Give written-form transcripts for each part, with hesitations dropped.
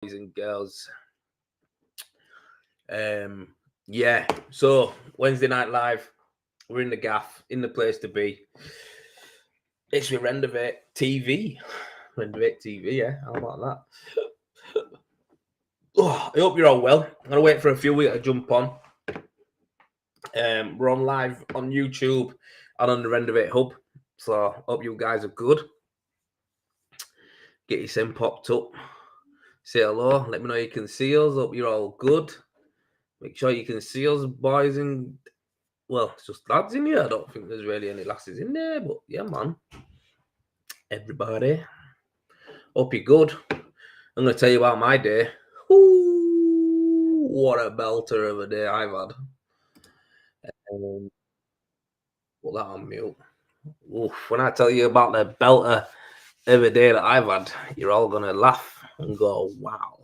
boys and girls. Yeah, so Wednesday night live, we're in the gaff, in the place to be. It's with Renovate TV. Renovate TV, yeah, how about that? Oh, I hope you're all well. I'm gonna wait for a few weeks to jump on. We're on live on YouTube and on the Renovate Hub. So hope you guys are good. Get your sim popped up. Say hello. Let me know you can see us. Hope you're all good. Make sure you can see us, boys and it's just lads in here. I don't think there's really any lasses in there, but yeah, man. Everybody, hope you're good. I'm going to tell you about my day. Ooh, what a belter of a day I've had. Put that on mute. Oof, when I tell you about the belter of a day that I've had, you're all going to laugh and go, wow.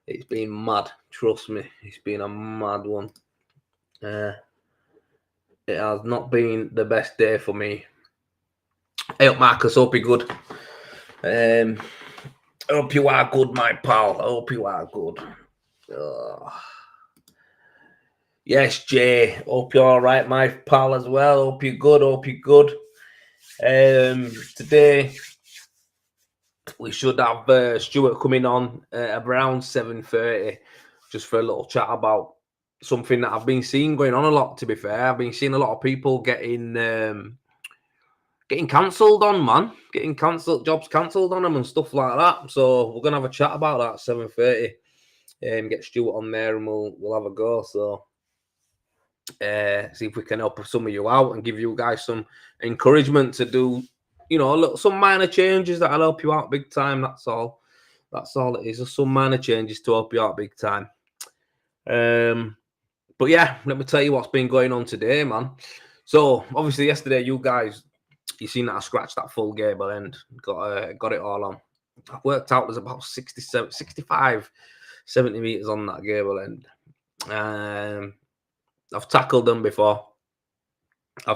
It's been mad. Trust me, it's been a mad one. It has not been the best day for me. Hey up, Marcus, hope you're good. Hope you are good, my pal. Hope you are good. Yes, Jay. Hope you're all right, my pal, as well. Hope you're good. Hope you're good. Today we should have Stuart coming on around 7:30, just for a little chat about something that I've been seeing going on a lot. To be fair, I've been seeing a lot of people getting cancelled on, man. Getting cancelled, jobs cancelled on them and stuff like that. So we're gonna have a chat about that at 7:30. Get Stuart on there and we'll have a go. So see if we can help some of you out and give you guys some encouragement to do, some minor changes that'll help you out big time. That's all. That's all it is. Just some minor changes to help you out big time. But yeah, let me tell you what's been going on today, man. So obviously yesterday, you seen that I scratched that full gable end, got it all on. I worked out there's about 67, 65, 70 meters on that gable end. I've tackled them before. So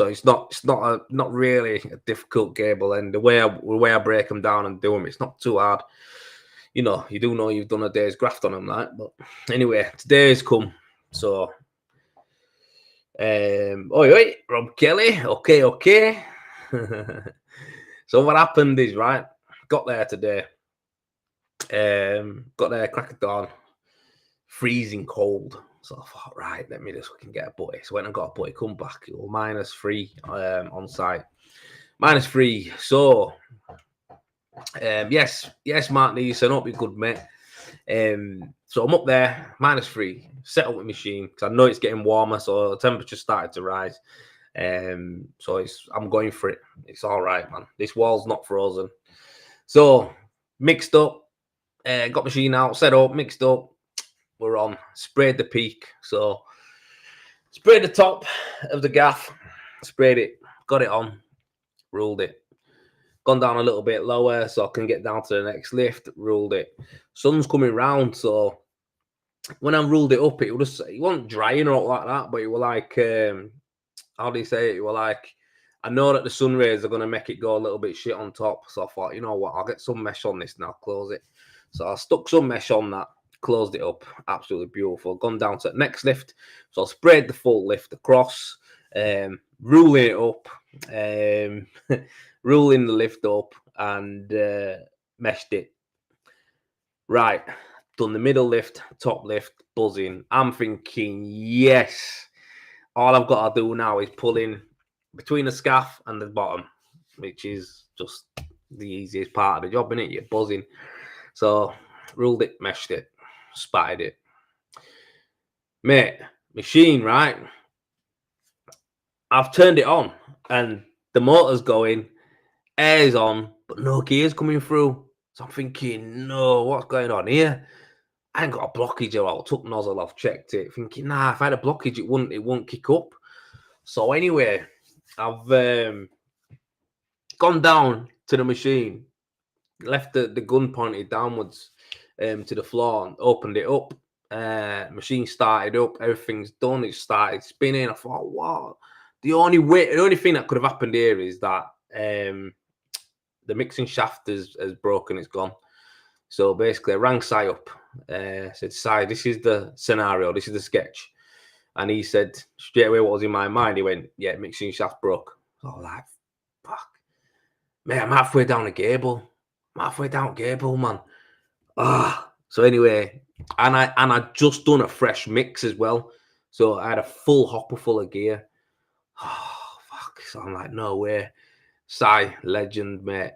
it's not really a difficult gable end. The way I break them down and do them, it's not too hard. You do know you've done a day's graft on them, right? But anyway, today's come. So oi, Rob Kelly. Okay. So what happened is, right, got there today. Got there crack of dawn, freezing cold. So I thought, right, let me just fucking get a buddy. So when I got a buddy, come back, it was -3 on site. -3. So yes, Mark Neeson, hope you're good, mate. So I'm up there, -3, set up the machine because I know it's getting warmer, so the temperature started to rise. So I'm going for it. It's all right, man. This wall's not frozen. So mixed up, got machine out, set up, mixed up. We're on. Sprayed the peak. So sprayed the top of the gaff, sprayed it, got it on, ruled it. Gone down a little bit lower so I can get down to the next lift, ruled it. Sun's coming round, so when I ruled it up, it wasn't drying or like that, but it was like, how do you say it? It was like, I know that the sun rays are going to make it go a little bit shit on top. So I thought, you know what, I'll get some mesh on this and I'll close it. So I stuck some mesh on that, closed it up. Absolutely beautiful. Gone down to the next lift. So I sprayed the full lift across, ruling it up, ruling the lift up and meshed it. Right. Done the middle lift, top lift, buzzing. I'm thinking, yes. All I've got to do now is pull in between the scaff and the bottom, which is just the easiest part of the job, innit? You're buzzing. So, ruled it, meshed it, spatted it. Mate, machine, right? I've turned it on and the motor's going, air's on, but no gears coming through. So I'm thinking, no, what's going on here? I ain't got a blockage or I took nozzle off, checked it, thinking, nah, if I had a blockage, it wouldn't kick up. So anyway, I've gone down to the machine, left the gun pointed downwards to the floor and opened it up. Machine started up, everything's done, it started spinning. I thought, wow. The only thing that could have happened here is that the mixing shaft has broken, it's gone. So basically, I rang Si up, said, Si, this is the scenario, this is the sketch. And he said straight away what was in my mind. He went, yeah, mixing shaft broke. So I was like, fuck. Man, I'm halfway down a gable. I'm halfway down gable, man. So anyway, and I just done a fresh mix as well. So I had a full hopper full of gear. Oh, fuck. So I'm like, no way. Si, legend, mate.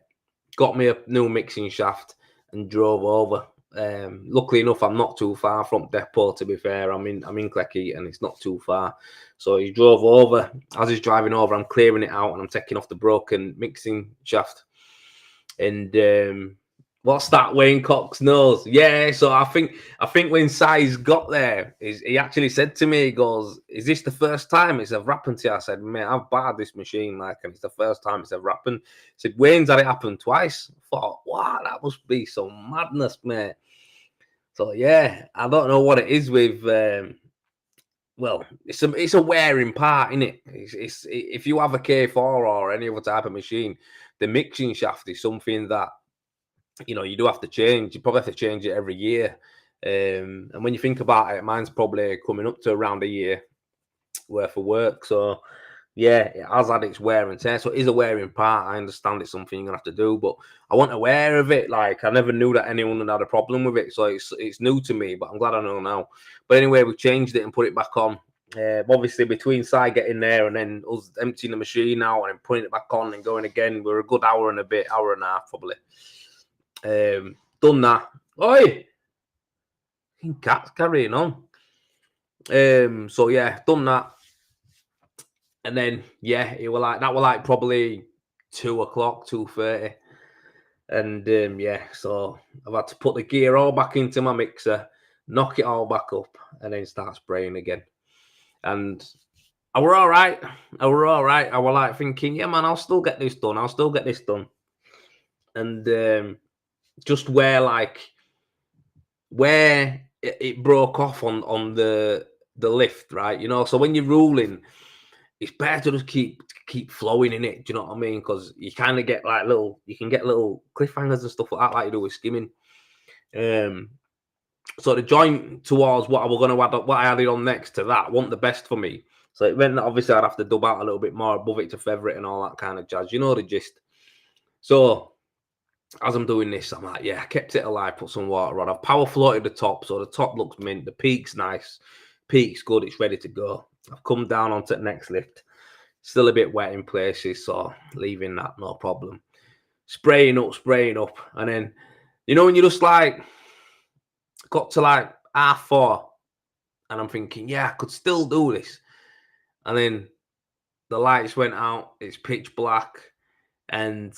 Got me a new mixing shaft and drove over. Luckily enough, I'm not too far from depot. To be fair, I'm in Cleckheaton and it's not too far. So he drove over. As he's driving over, I'm clearing it out and I'm taking off the broken mixing shaft. And what's that? Wayne Cox knows. Yeah. So I think when Si's got there, he actually said to me, he goes, "Is this the first time it's ever happened to you?" I said, "Mate, I've barred this machine and it's the first time it's ever happened." He said, "Wayne's had it happen twice." I thought, wow, that must be some madness, mate. So yeah, I don't know what it is with. Well, it's a wearing part, isn't it? It's if you have a K4 or any other type of machine, the mixing shaft is something that you do have to change. You probably have to change it every year. And when you think about it, mine's probably coming up to around a year worth of work. So yeah, it has had its wear and tear. So it is a wearing part. I understand it's something you're gonna have to do, but I wasn't aware of it. Like I never knew that anyone had a problem with it. So it's new to me, but I'm glad I know now. But anyway, we changed it and put it back on. Obviously, between side getting there and then us emptying the machine out and then putting it back on and going again, we're a good hour and a half probably. Done that. Oi, cat's carrying on. So yeah, done that. And then yeah, it were like that were like probably 2:00, 2:30. And yeah, so I've had to put the gear all back into my mixer, knock it all back up, and then start spraying again. And I were all right. I were like thinking, yeah, man, I'll still get this done. And just where it broke off on the lift, right? So when you're ruling, it's better to just keep flowing in it. Do you know what I mean? Because you kind of get you can get little cliffhangers and stuff like you do with skimming. So the joint towards what I was going to add, what I added on next to that, wasn't the best for me. So it meant that obviously I'd have to dub out a little bit more above it to feather it and all that kind of jazz. You know the gist. So as I'm doing this, I'm like, yeah, I kept it alive, put some water on. I've power floated the top, so the top looks mint. The peak's nice. Peak's good. It's ready to go. I've come down onto the next lift. Still a bit wet in places, so leaving that, no problem. Spraying up. And then, when you just got to 4:30, and I'm thinking, yeah, I could still do this. And then the lights went out. It's pitch black. And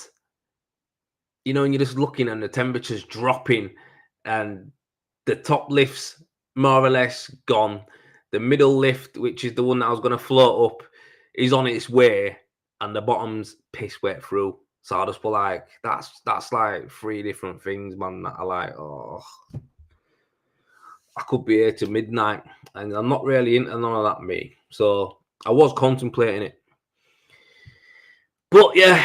and you're just looking and the temperature's dropping and the top lift's more or less gone. The middle lift, which is the one that I was going to float up, is on its way and the bottom's piss wet through. So I just was like, that's like 3 different things, man, that I like, I could be here to midnight and I'm not really into none of that, me. So I was contemplating it. But yeah,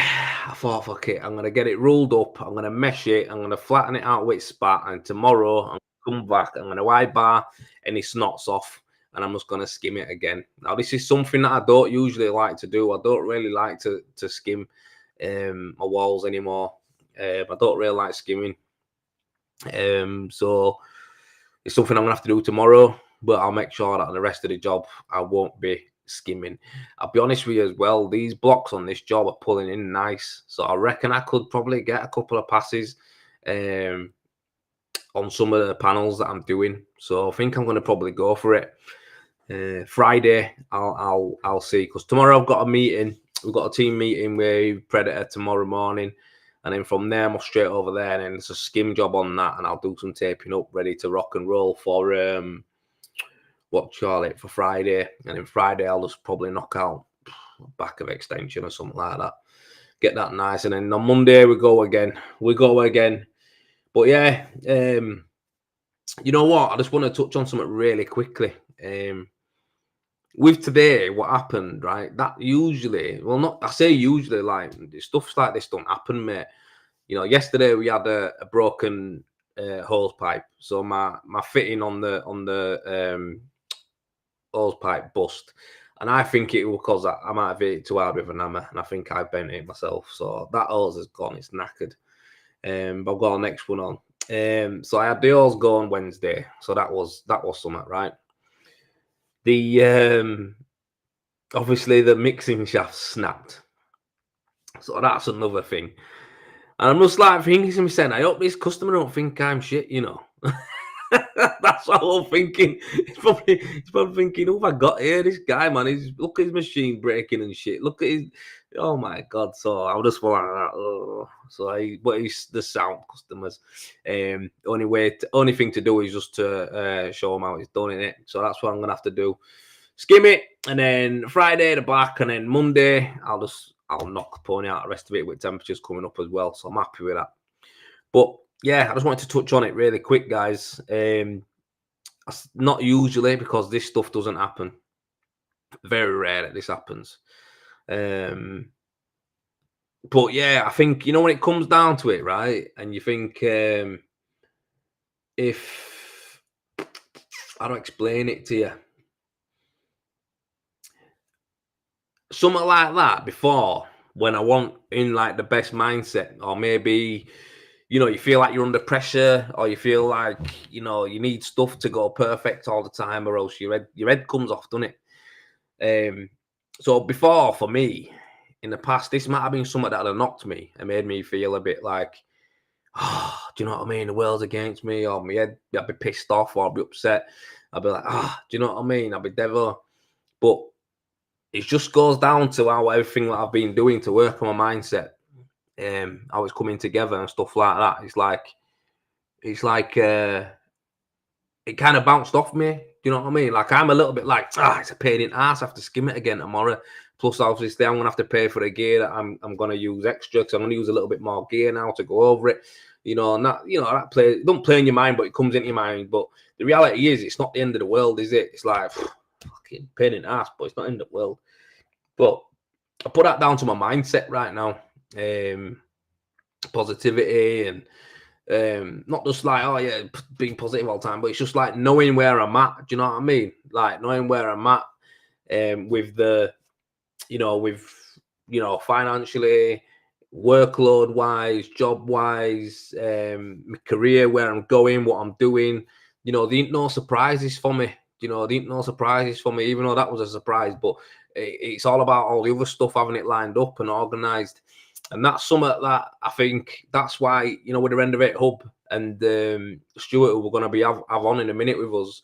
I thought, fuck it, I'm going to get it rolled up, I'm going to mesh it, I'm going to flatten it out with spat, and tomorrow I'm going to come back, I'm going to wide bar any snots off, and I'm just going to skim it again. Now, this is something that I don't usually like to do. I don't really like to skim my walls anymore. I don't really like skimming. So it's something I'm going to have to do tomorrow, but I'll make sure that on the rest of the job, I won't be skimming. I'll be honest with you as well, these blocks on this job are pulling in nice, so I reckon I could probably get a couple of passes on some of the panels that I'm doing. So I think I'm going to probably go for it. Friday I'll see, because tomorrow I've got a meeting. We've got a team meeting with Predator tomorrow morning, and then from there I'm off straight over there, and then it's a skim job on that, and I'll do some taping up ready to rock and roll for for Friday. And then Friday I'll just probably knock out back of extension or something like that, get that nice, and then on Monday we go again. But yeah, you know what, I just want to touch on something really quickly. With today, what happened, right? That usually, well, not I say usually, like stuff like this don't happen, mate. Yesterday we had a broken hose pipe, so my fitting on the hose pipe bust, and I think it was because I might have hit it too hard with an hammer, and I think I bent it myself. So that hose has gone; it's knackered. But I've got the next one on. So I had the hose go on Wednesday, so that was something, right? The obviously the mixing shaft snapped, so that's another thing. And I'm just like thinking to myself, I hope this customer don't think I'm shit. That's what I'm thinking. He's probably thinking, "Oh, I got here, this guy, man. Look at his machine breaking and shit. Look at his, oh my god." So I was just like, oh. But he's the sound customers. Only thing to do is just to show him how it's done in it. So that's what I'm gonna have to do. Skim it, and then Friday the back, and then Monday I'll knock the pony out the rest of it with temperatures coming up as well. So I'm happy with that. But yeah, I just wanted to touch on it really quick, guys. Not usually, because this stuff doesn't happen. Very rare that this happens. But yeah, I think when it comes down to it, right? And you think if I don't explain it to you, something like that before, when I want in like the best mindset, or maybe you feel like you're under pressure, or you feel like you need stuff to go perfect all the time, or else your head comes off, doesn't it? So before, for me, in the past, this might have been something that had knocked me and made me feel a bit like, oh, do you know what I mean? The world's against me, or my head, I'd be pissed off, or I'd be upset. I'd be like, do you know what I mean? I'd be devil. But it just goes down to how everything that I've been doing to work on my mindset, how it's coming together and stuff like that. It's like it kind of bounced off me. Do you know what I mean? Like, I'm a little bit like, it's a pain in the ass. I have to skim it again tomorrow. Plus, obviously, I'm gonna have to pay for the gear that I'm gonna use extra, because I'm gonna use a little bit more gear now to go over it. And that don't play in your mind, but it comes into your mind. But the reality is, it's not the end of the world, is it? It's like fucking pain in the ass, but it's not the end of the world. But I put that down to my mindset right now. Positivity, and not just like, being positive all the time, but it's just like knowing where I'm at. Do you know what I mean? Like knowing where I'm at, with the, financially, workload wise, job wise, my career, where I'm going, what I'm doing. There ain't no surprises for me. There ain't no surprises for me, even though that was a surprise. But it's all about all the other stuff, having it lined up and organised. And that's something that I think that's why, with the End of It Hub and Stuart, who we're going to be have on in a minute with us,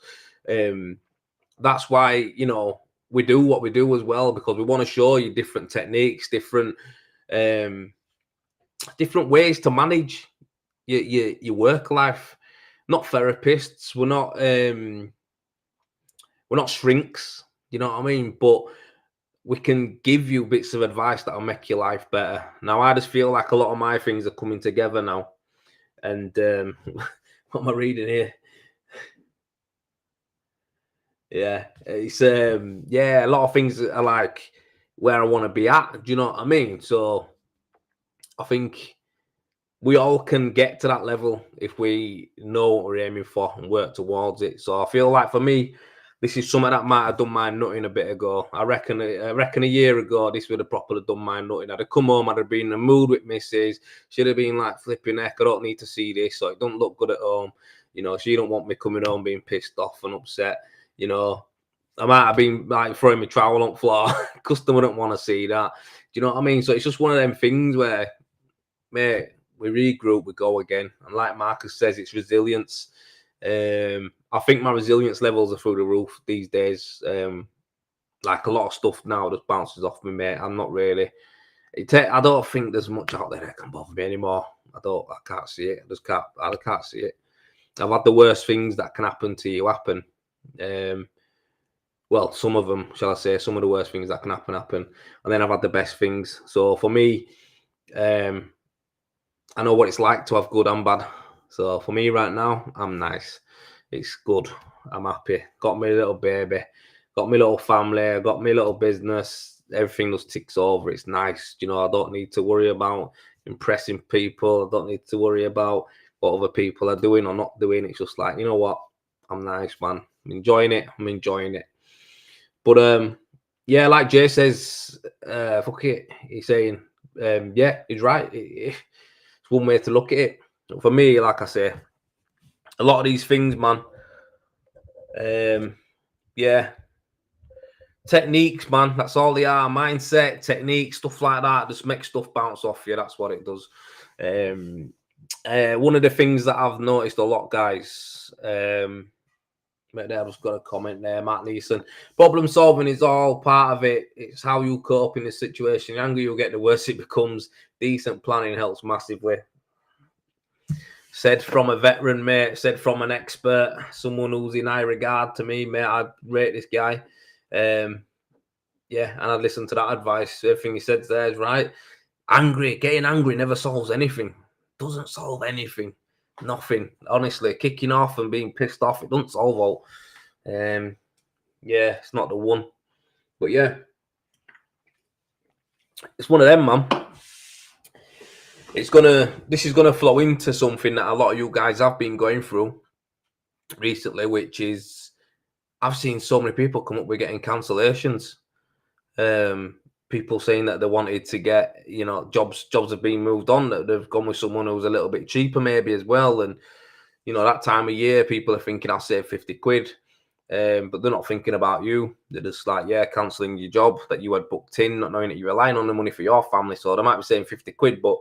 that's why, we do what we do as well, because we want to show you different techniques, different ways to manage your work life. Not therapists, we're not shrinks, you know what I mean? But we can give you bits of advice that'll make your life better. Now, I just feel like a lot of my things are coming together now. And what am I reading here? Yeah, it's a lot of things are like where I want to be at. Do you know what I mean? So I think we all can get to that level if we know what we're aiming for and work towards it. So I feel like for me, this is something that might have done my nutting a bit ago. I reckon a year ago, this would have properly done my nutting. I'd have come home, I'd have been in the mood with missus. She'd have been like, flipping heck, I don't need to see this, so it don't look good at home. She don't want me coming home being pissed off and upset. I might have been like throwing my trowel on the floor. Customer don't want to see that. Do you know what I mean? So it's just one of them things where, mate, we regroup, we go again. And like Marcus says, it's resilience. I think my resilience levels are through the roof these days. Like a lot of stuff now just bounces off me, mate. I'm not really. I don't think there's much out there that can bother me anymore. I can't see it. I can't see it. I've had the worst things that can happen to you happen. Well, some of them, shall I say, some of the worst things that can happen. And then I've had the best things. So for me, I know what it's like to have good and bad. So for me right now, I'm nice. It's good. I'm happy. Got me little baby. Got me little family. Got me little business. Everything just ticks over. It's nice. I don't need to worry about impressing people. I don't need to worry about what other people are doing or not doing. It's just like, you know what? I'm nice, man. I'm enjoying it. But yeah, like Jay says, fuck it. He's saying, yeah, he's right. It's one way to look at it. For me, like I say, a lot of these things, man. Yeah, techniques, man. That's all they are. Mindset, technique, stuff like that. Just make stuff bounce off you. That's what it does. One of the things that I've noticed a lot, guys. I've just got a comment there, Matt Neeson. Problem solving is all part of it. It's how you cope in the situation. The angrier you get, the worse it becomes. Decent planning helps massively. Said from a veteran, mate. Said from an expert. Someone who's in high regard to me, mate. I rate this guy. Yeah, and I'd listen to that advice. Everything he said there is right. Getting angry never solves anything. Doesn't solve anything. Nothing. Honestly, kicking off and being pissed off, it doesn't solve all. Yeah, it's not the one. But yeah, it's one of them, man. This is gonna flow into something that a lot of you guys have been going through recently, which is I've seen so many people come up with getting cancellations. People saying that they wanted to get, jobs have been moved on, that they've gone with someone who's a little bit cheaper maybe as well. And, that time of year, people are thinking I'll save 50 quid, but they're not thinking about you. They're just like, yeah, cancelling your job that you had booked in, not knowing that you're relying on the money for your family. So they might be saying 50 quid, but,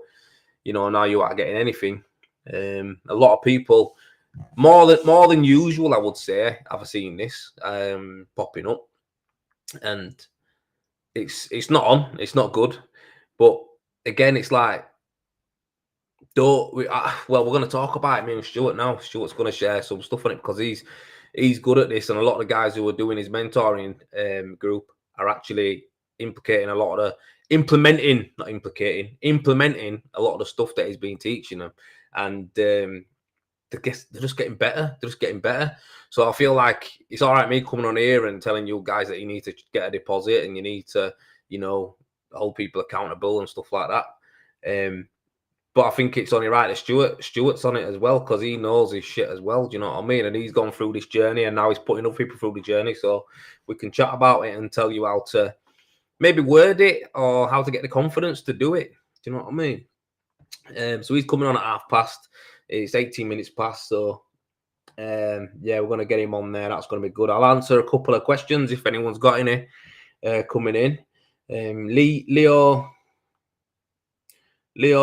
now you aren't getting anything. A lot of people, more than usual, I would say, I've seen this popping up. And it's not on. It's not good. But again, it's like, we're going to talk about it, me and Stuart now. Stuart's going to share some stuff on it because he's good at this, and a lot of the guys who are doing his mentoring group are actually implementing a lot of the stuff that he's been teaching them, and they're just getting better. They're just getting better. So I feel like it's all right me coming on here and telling you guys that you need to get a deposit and you need to, hold people accountable and stuff like that. But I think it's only right that Stuart's on it as well, because he knows his shit as well. Do you know what I mean? And he's gone through this journey, and now he's putting other people through the journey. So we can chat about it and tell you how to maybe word it or how to get the confidence to do it. Do you know what I mean? So he's coming on at past. It's 18 minutes past. So yeah, we're going to get him on there. That's going to be good. I'll answer a couple of questions if anyone's got any coming in. Leo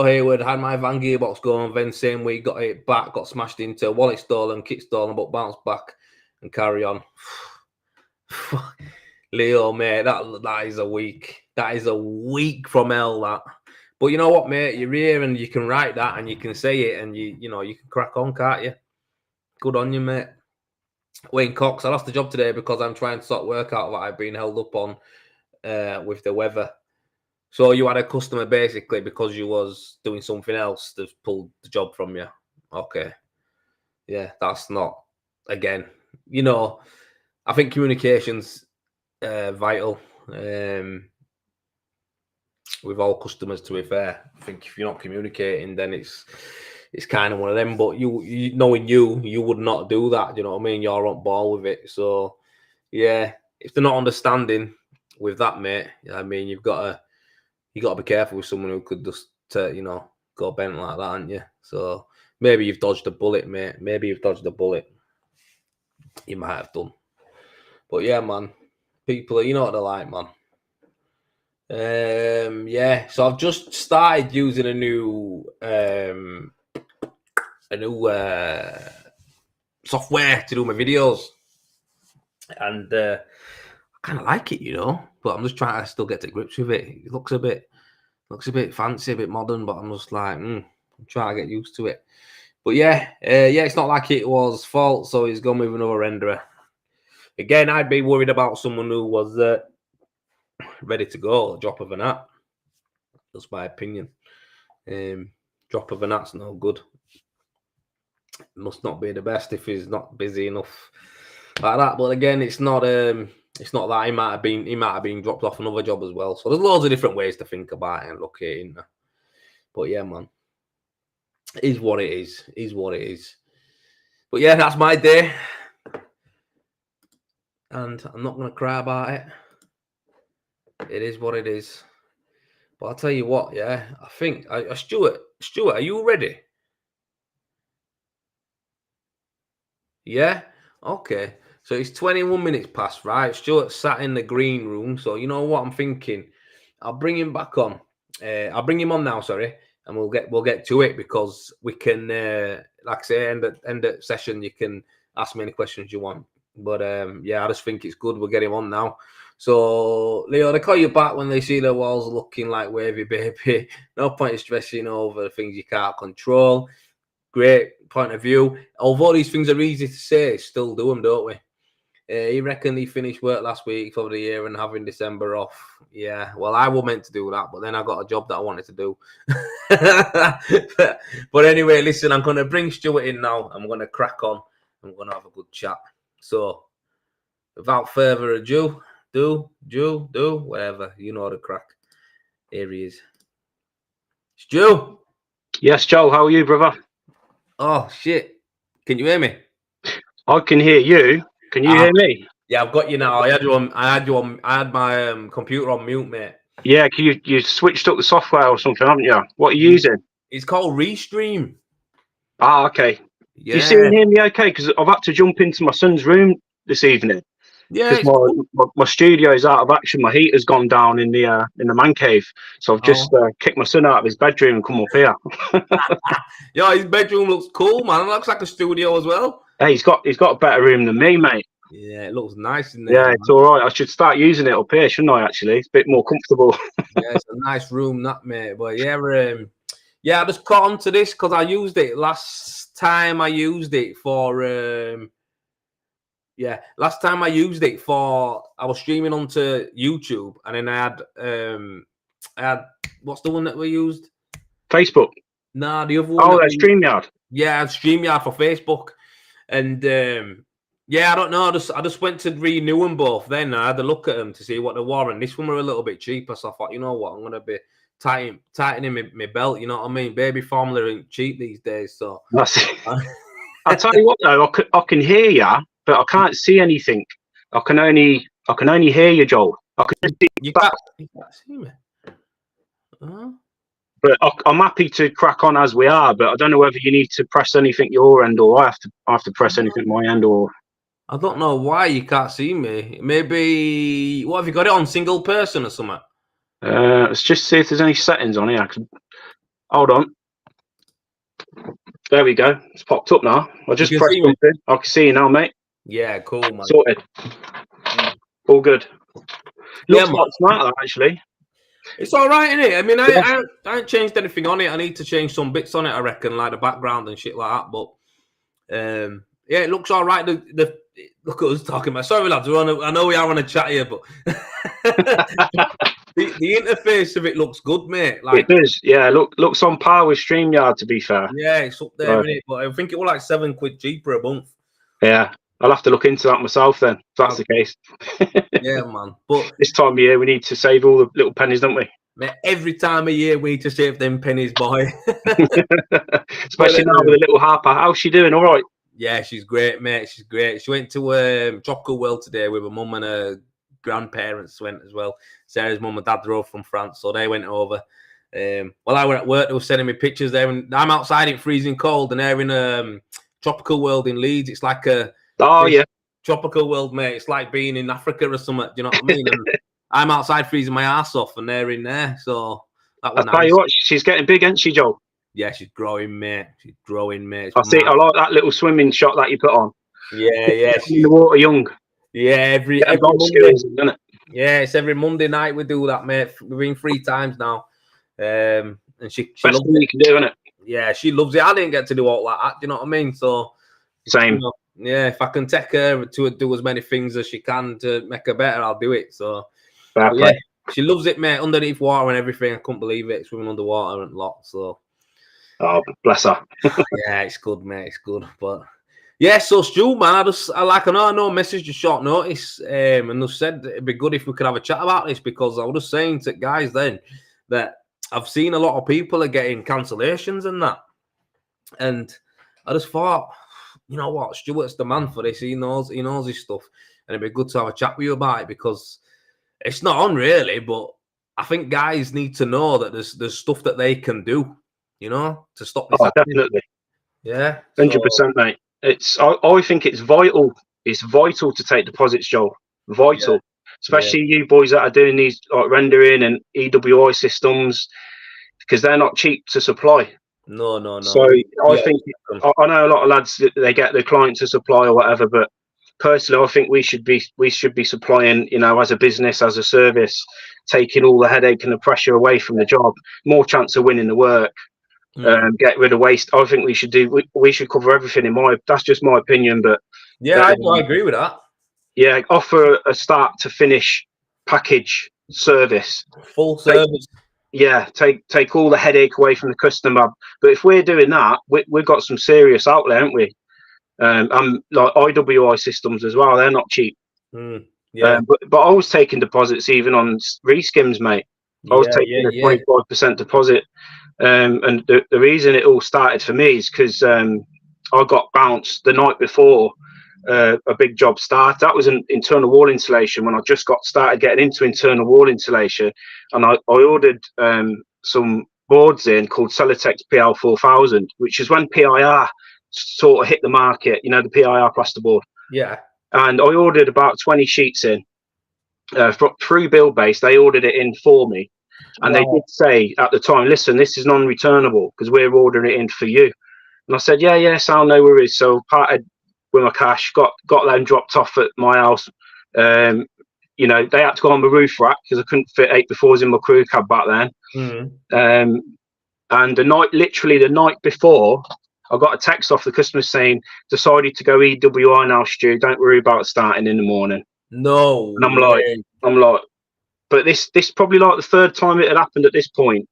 Hayward had my van gearbox going, then same week got it back, got smashed into, wallet stolen, kit stolen, but bounced back and carry on. Leo, mate, that is a week. That is a week from hell, that. But you know what, mate? You're here and you can write that and you can say it and you can crack on, can't you? Good on you, mate. Wayne Cox, I lost the job today because I'm trying to sort work out that I've been held up on with the weather. So you had a customer basically because you was doing something else that pulled the job from you. Okay. Yeah, that's not, again, I think communication's vital with all customers, to be fair. I think if you're not communicating, then it's kind of one of them. But you knowing you would not do that. You know what I mean? You're on ball with it. So yeah, if they're not understanding with that, mate, I mean, you got to be careful with someone who could just go bent like that, aren't you? So maybe you've dodged a bullet, mate. Maybe you've dodged a bullet. You might have done. But yeah, man, people, you know what they're like, man. Yeah, so I've just started using a new software to do my videos, and I kind of like it, but I'm just trying to still get to grips with it. It looks a bit fancy, a bit modern, but I'm just like, I'm trying to get used to it. But yeah, it's not like it was fault, so he's gone with another renderer. Again, I'd be worried about someone who was ready to go, drop of an hat. That's my opinion. Drop of an hat's no good. It must not be the best if he's not busy enough like that. But again, it's not that he might have been dropped off another job as well. So there's loads of different ways to think about it and look at it. But yeah, man, it is what it is. It is what it is. But yeah, that's my day, and I'm not gonna cry about it. It is what it is. But I'll tell you what, yeah, I think Stuart, are you ready? Yeah? Okay. So it's 21 minutes past, right? Stuart sat in the green room. So you know what I'm thinking? I'll bring him back on. I'll bring him on now, sorry. And we'll get to it because we can like I say, end the session, you can ask me any questions you want. But yeah, I just think it's good we'll get him on now. So Leo, they call you back when they see the walls looking like wavy, baby. No point in stressing over things you can't control. Great point of view. Although these things are easy to say, still do them, don't we? He reckoned he finished work last week for the year and having December off. Yeah, well, I was meant to do that, but then I got a job that I wanted to do. But anyway, listen, I'm going to bring Stuart in now. I'm going to crack on. I'm going to have a good chat. So, without further ado, whatever. You know the crack. Here he is. Stu! Yes, Joel, how are you, brother? Oh, shit. Can you hear me? I can hear you. Can you hear me? Yeah, I've got you now. I had my computer on mute, mate. Yeah, you switched up the software or something, haven't you? What are you using? It's called Restream. Ah, okay. Yeah. You see and hear me okay? Because I've had to jump into my son's room this evening. Yeah. Because my studio is out of action. My heater's gone down in the man cave. So I've just kicked my son out of his bedroom and come up here. Yeah, his bedroom looks cool, man. It looks like a studio as well. Hey, he's got a better room than me, mate. Yeah, it looks nice in there. Yeah, man. it's all right. I should start using it up here, shouldn't I? Actually, it's a bit more comfortable. Yeah, it's a nice room, that, mate. But yeah, I just caught on to this because I used it last time. I used it for I was streaming onto YouTube, and then I had what's the one that we used? Facebook. Nah, the other one. Oh, that's StreamYard. Yeah, I had StreamYard for Facebook, and yeah, I don't know. I just went to renew them both. Then I had a look at them to see what they were, and this one were a little bit cheaper. So I thought, you know what, I'm gonna be tightening my belt. You know what I mean? Baby formula ain't cheap these days. So that's it. I'll tell you what though, I can hear you, but I can't see anything. I can only hear you, Joel. You can't see me. But I'm happy to crack on as we are. But I don't know whether you need to press anything your end, or I have to press anything my end, or I don't know why you can't see me. Maybe what have you got it on single person or something? Let's just see if there's any settings on here. Hold on. There we go. It's popped up now. I just pressed something. I can see you now, mate. Yeah, cool, man. Sorted. All good. Looks quite smart, actually. It's all right, isn't it? I mean, I ain't changed anything on it. I need to change some bits on it, I reckon, like the background and shit like that. But yeah, it looks all right. Look at us talking about. Sorry, lads. I know we are on a chat here, but the interface of it looks good, mate. Like, it does. Yeah, looks on par with StreamYard, to be fair. Yeah, it's up there, isn't it? But I think it was like £7 cheaper a month. Yeah, I'll have to look into that myself then, if that's the case. Yeah, man. But this time of year, we need to save all the little pennies, don't we? Mate, every time of year, we need to save them pennies, boy. Especially now with a little Harper. How's she doing? All right? Yeah, she's great, mate. She's great. She went to Tropical World today with her mum and her grandparents went as well. Sarah's mum and dad drove from France, so they went over. While I were at work, they were sending me pictures there, and I'm outside in freezing cold, and they're in Tropical World in Leeds. It's like a Tropical World, mate. It's like being in Africa or something. Do you know what I mean? And I'm outside freezing my ass off, and they're in there. So that was nice. Tell you what, she's getting big, isn't she, Joel? Yeah, she's growing, mate. She's growing, mate. I see. I like that little swimming shot that you put on. Yeah. She's in the water young. Yeah, every Monday. Skills, isn't it? Yeah, it's every Monday night we do that, mate. We've been 3 times now. And she Best loves thing you can do, isn't it? Yeah, she loves it. I didn't get to do all like that. Do you know what I mean? So same. You know, yeah, if I can take her to do as many things as she can to make her better, I'll do it. So yeah, she loves it, mate. Underneath water and everything. I couldn't believe it. Swimming underwater and lots. So bless her. Yeah, it's good, mate. It's good. But yeah, so Stu, man, I know message you short notice, and they said it'd be good if we could have a chat about this, because I was just saying to guys then that I've seen a lot of people are getting cancellations and that, and I just thought, you know what, Stuart's the man for this. He knows his stuff, and it'd be good to have a chat with you about it, because it's not on really, but I think guys need to know that there's stuff that they can do, to stop this happening. Definitely. Yeah, 100%, mate. I think it's vital. It's vital to take deposits, Joel. Vital, especially you boys that are doing these like rendering and EWI systems, because they're not cheap to supply. No. So I think I know a lot of lads that they get their client to supply or whatever, but personally, I think we should be supplying, as a business, as a service, taking all the headache and the pressure away from the job. More chance of winning the work. Get rid of waste. I think we should cover everything. That's just my opinion, but I agree with that. Yeah, offer a start to finish package service, full service. Take all the headache away from the customer. But if we're doing that, we've got some serious out there, haven't we? Like IWI systems as well. They're not cheap. But I was taking deposits even on reskims, mate. I was taking a 25% deposit. And the reason it all started for me is because I got bounced the night before a big job started. That was an internal wall insulation when I just got started getting into internal wall insulation, and I ordered some boards in called Celotex PL4000, which is when PIR sort of hit the market, the PIR plasterboard. Yeah. And I ordered about 20 sheets in through Build Base. They ordered it in for me. And they did say at the time, listen, this is non-returnable because we're ordering it in for you. And I said, yeah, sound, no worries. So parted with my cash, got them dropped off at my house. They had to go on the roof rack because I couldn't fit 8x4s in my crew cab back then. And the night before, I got a text off the customer saying, decided to go EWI now, Stu. Don't worry about starting in the morning. No. And I'm like, but this probably like the third time it had happened at this point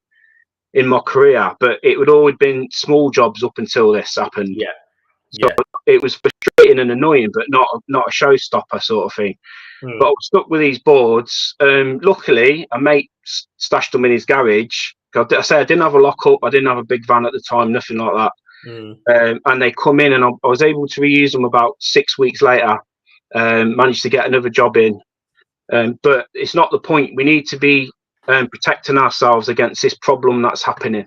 in my career, but it would always been small jobs up until this happened. So it was frustrating and annoying, but not a showstopper sort of thing. But I was stuck with these boards. Luckily, a mate stashed them in his garage. I say I didn't have a lockup. I didn't have a big van at the time, nothing like that. And they come in, and I was able to reuse them about 6 weeks later. Managed to get another job in. But it's not the point. We need to be protecting ourselves against this problem that's happening.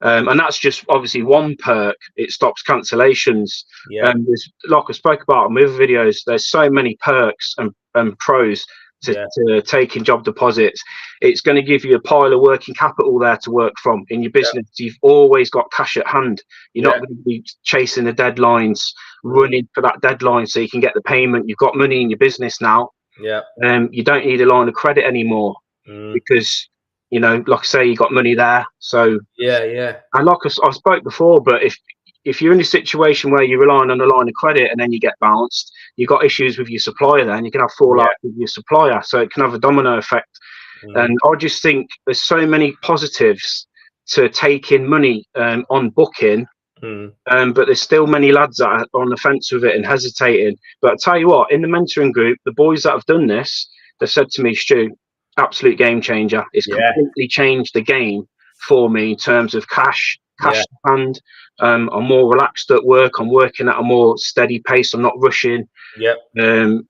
And that's just obviously one perk. It stops cancellations. There's, like I spoke about in other videos, there's so many perks and pros to taking job deposits. It's going to give you a pile of working capital there to work from in your business. You've always got cash at hand. You're not going to be chasing the deadlines, running for that deadline so you can get the payment. You've got money in your business now. You don't need a line of credit anymore because like I say, you got money there. So and like I spoke before, but if you're in a situation where you're relying on a line of credit and then you get bounced, you've got issues with your supplier there, and you can have fallout with your supplier, so it can have a domino effect. And I just think there's so many positives to taking money on booking. But there's still many lads that are on the fence with it and hesitating. But I tell you what, in the mentoring group, the boys that have done this, they've said to me, Stu, absolute game changer. It's completely changed the game for me in terms of cash to hand. I'm more relaxed at work. I'm working at a more steady pace. I'm not rushing. And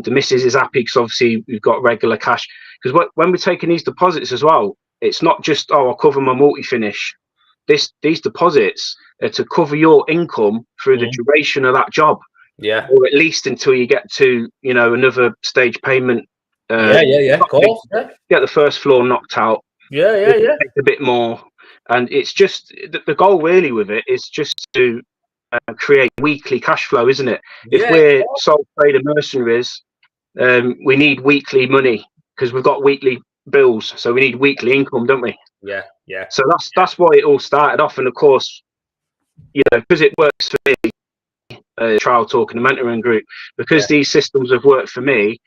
the missus is happy because obviously we've got regular cash. Because when we're taking these deposits as well, it's not just, I'll cover my multi-finish. These deposits are to cover your income through the duration of that job, or at least until you get to another stage payment. Of course. Get the first floor knocked out. Take a bit more, and it's just the goal really with it is just to create weekly cash flow, isn't it? If we're sole trader mercenaries, we need weekly money because we've got weekly bills, so we need weekly income, don't we? So that's why it all started off, and of course, because it works for me, trial talk and the mentoring group, because these systems have worked for me.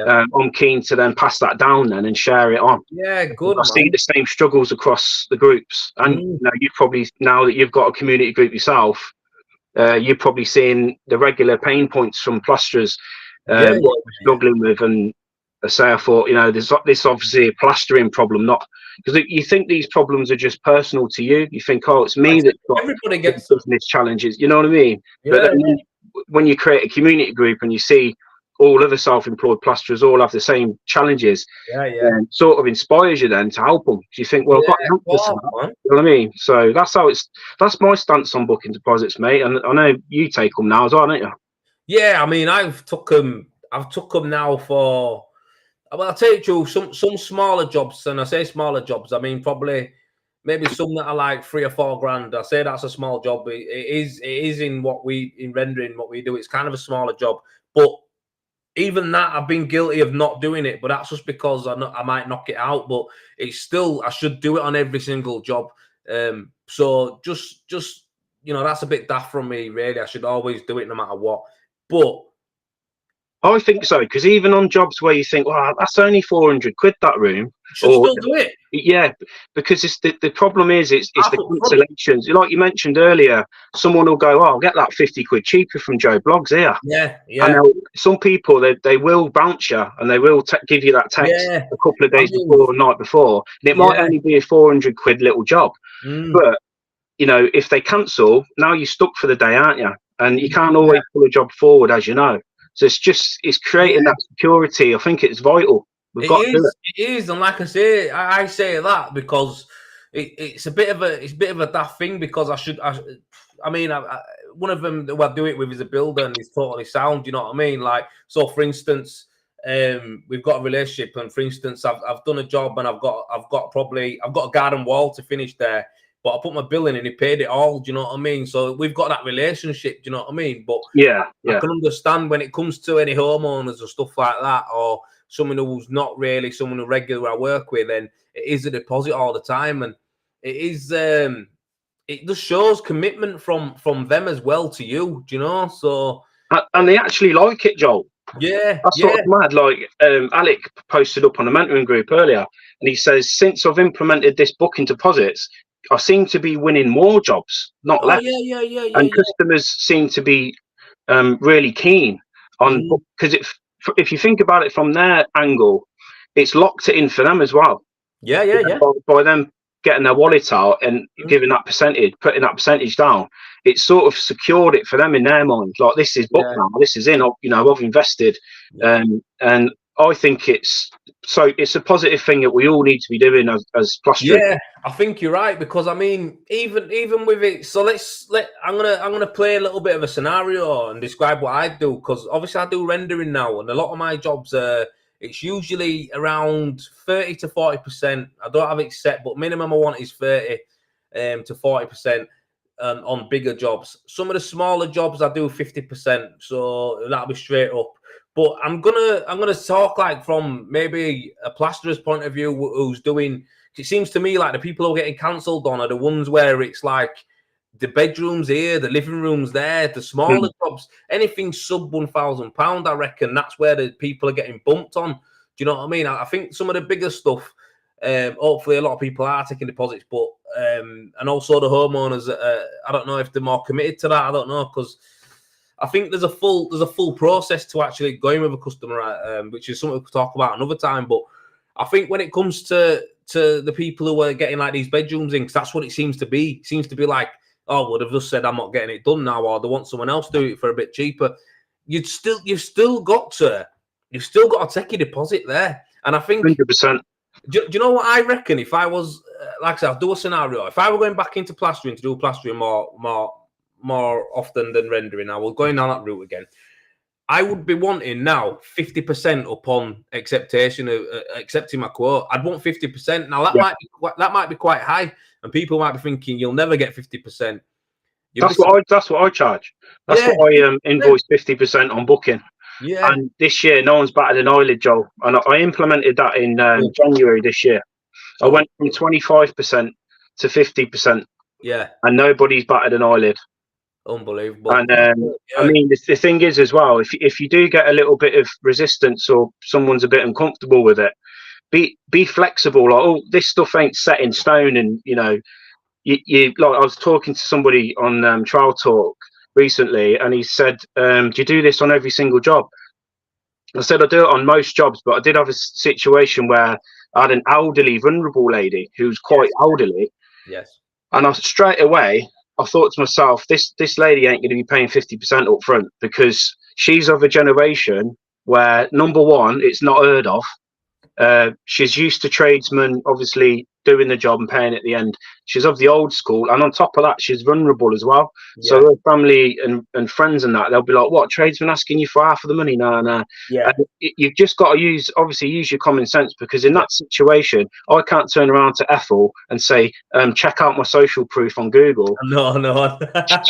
I'm keen to then pass that down then and share it on. Good. I see the same struggles across the groups, and you probably, now that you've got a community group yourself, you're probably seeing the regular pain points from plasterers what we're struggling with. And I thought, there's this obviously a plastering problem, not because you think these problems are just personal to you. You think, oh, it's me that's got everybody gets business challenges. You know what I mean? Yeah. But then when you create a community group and you see all other self-employed plasterers all have the same challenges, and sort of inspires you then to help them. You think, well, I've got to help this. You know what I mean? So that's my stance on booking deposits, mate. And I know you take them now as well, don't you? Yeah, I mean, I've took them now for. Well, I'll tell you the truth, some smaller jobs, and I say smaller jobs, I mean probably maybe some that are like 3 or 4 grand. I say that's a small job. It is in rendering what we do. It's kind of a smaller job, but even that, I've been guilty of not doing it. But that's just because I might knock it out. But it's still, I should do it on every single job. So just that's a bit daft from me, really. I should always do it no matter what. But I think so, because even on jobs where you think, well, that's only 400 quid, that room. You should still do it. Yeah, because the problem is it's the cancellations. Like you mentioned earlier, someone will go, oh, I'll get that 50 quid cheaper from Joe Bloggs here. Yeah. And some people, they will bounce you and they will give you that text a couple of days before or night before. And it might only be a 400 quid little job. But, if they cancel, now you're stuck for the day, aren't you? And you can't always pull a job forward, as you know. So it's creating that security. I think it's vital. We've got to do it. It is, and like I say, I say that because it's a bit of a daft thing, because one of them that I do it with is a builder and he's totally sound. You know what I mean? Like, so for instance, we've got a relationship, and for instance, I've done a job and I've got a garden wall to finish there. But I put my bill in and he paid it all. Do you know what I mean? So we've got that relationship. Do you know what I mean? But I can understand when it comes to any homeowners or stuff like that, or someone who's not really someone who regularly I work with, and it is a deposit all the time, and it is. It just shows commitment from them as well to you. Do you know? So and they actually like it, Joel. Yeah, that's sort of mad. Like Alec posted up on the mentoring group earlier, and he says, since I've implemented this booking deposits, I seem to be winning more jobs, not less. And customers seem to be really keen on, because if you think about it from their angle, it's locked it in for them as well. By them getting their wallet out and giving that percentage, putting that percentage down, it sort of secured it for them in their mind. Like, this is booked now, this is in. I've invested, and I think it's a positive thing that we all need to be doing as plasterers. Yeah, I think you're right, because I mean, even with it. So I'm gonna play a little bit of a scenario and describe what I do, because obviously I do rendering now, and a lot of my jobs it's usually around 30 to 40%. I don't have it set, but minimum I want is 30 to 40% on bigger jobs. Some of the smaller jobs I do 50%, so that'll be straight up. But I'm gonna talk like from maybe a plasterer's point of view, who's doing. It seems to me like the people who are getting cancelled on are the ones where it's like the bedrooms here, the living rooms there, the smaller jobs, anything sub £1,000. I reckon that's where the people are getting bumped on. Do you know what I mean? I think some of the bigger stuff, hopefully a lot of people are taking deposits, but and also the homeowners. I don't know if they're more committed to that. I don't know, because I think there's a full process to actually going with a customer, which is something we could talk about another time. But I think when it comes to the people who are getting like these bedrooms in, because that's what it seems to be. It seems to be like, oh, well, they've just said I'm not getting it done now, or they want someone else to do it for a bit cheaper. You've still got to take your deposit there. And I think 100%. Do you know what I reckon? If I was like I said, I'll do a scenario. If I were going back into plastering to do plastering more often than rendering, I will going down that route again. I would be wanting now 50% upon accepting my quote. I'd want 50%. Now that might be quite high, and people might be thinking you'll never get 50%. That's what I charge. That's what I invoice 50% on booking. Yeah. And this year, no one's batted an eyelid, Joel. And I implemented that in January this year. I went from 25% to 50%. Yeah. And nobody's batted an eyelid. Unbelievable. And I mean, the thing is as well, if you do get a little bit of resistance or someone's a bit uncomfortable with it, be flexible. Like, oh, this stuff ain't set in stone. And you like I was talking to somebody on Trial Talk recently, and he said, do you do this on every single job? I said I do it on most jobs, but I did have a situation where I had an elderly, vulnerable lady who was quite elderly. Yes. And I straight away, I thought to myself, this lady ain't going to be paying 50% up front, because she's of a generation where, number one, it's not heard of. She's used to tradesmen obviously doing the job and paying at the end. She's of the old school, and on top of that, she's vulnerable as well. Yeah. So her family and friends and that, they'll be like, "What, tradesman asking you for half of the money?" No. Yeah. And you've just got to use your common sense, because in that situation, I can't turn around to Ethel and say, "Check out my social proof on Google." No. Check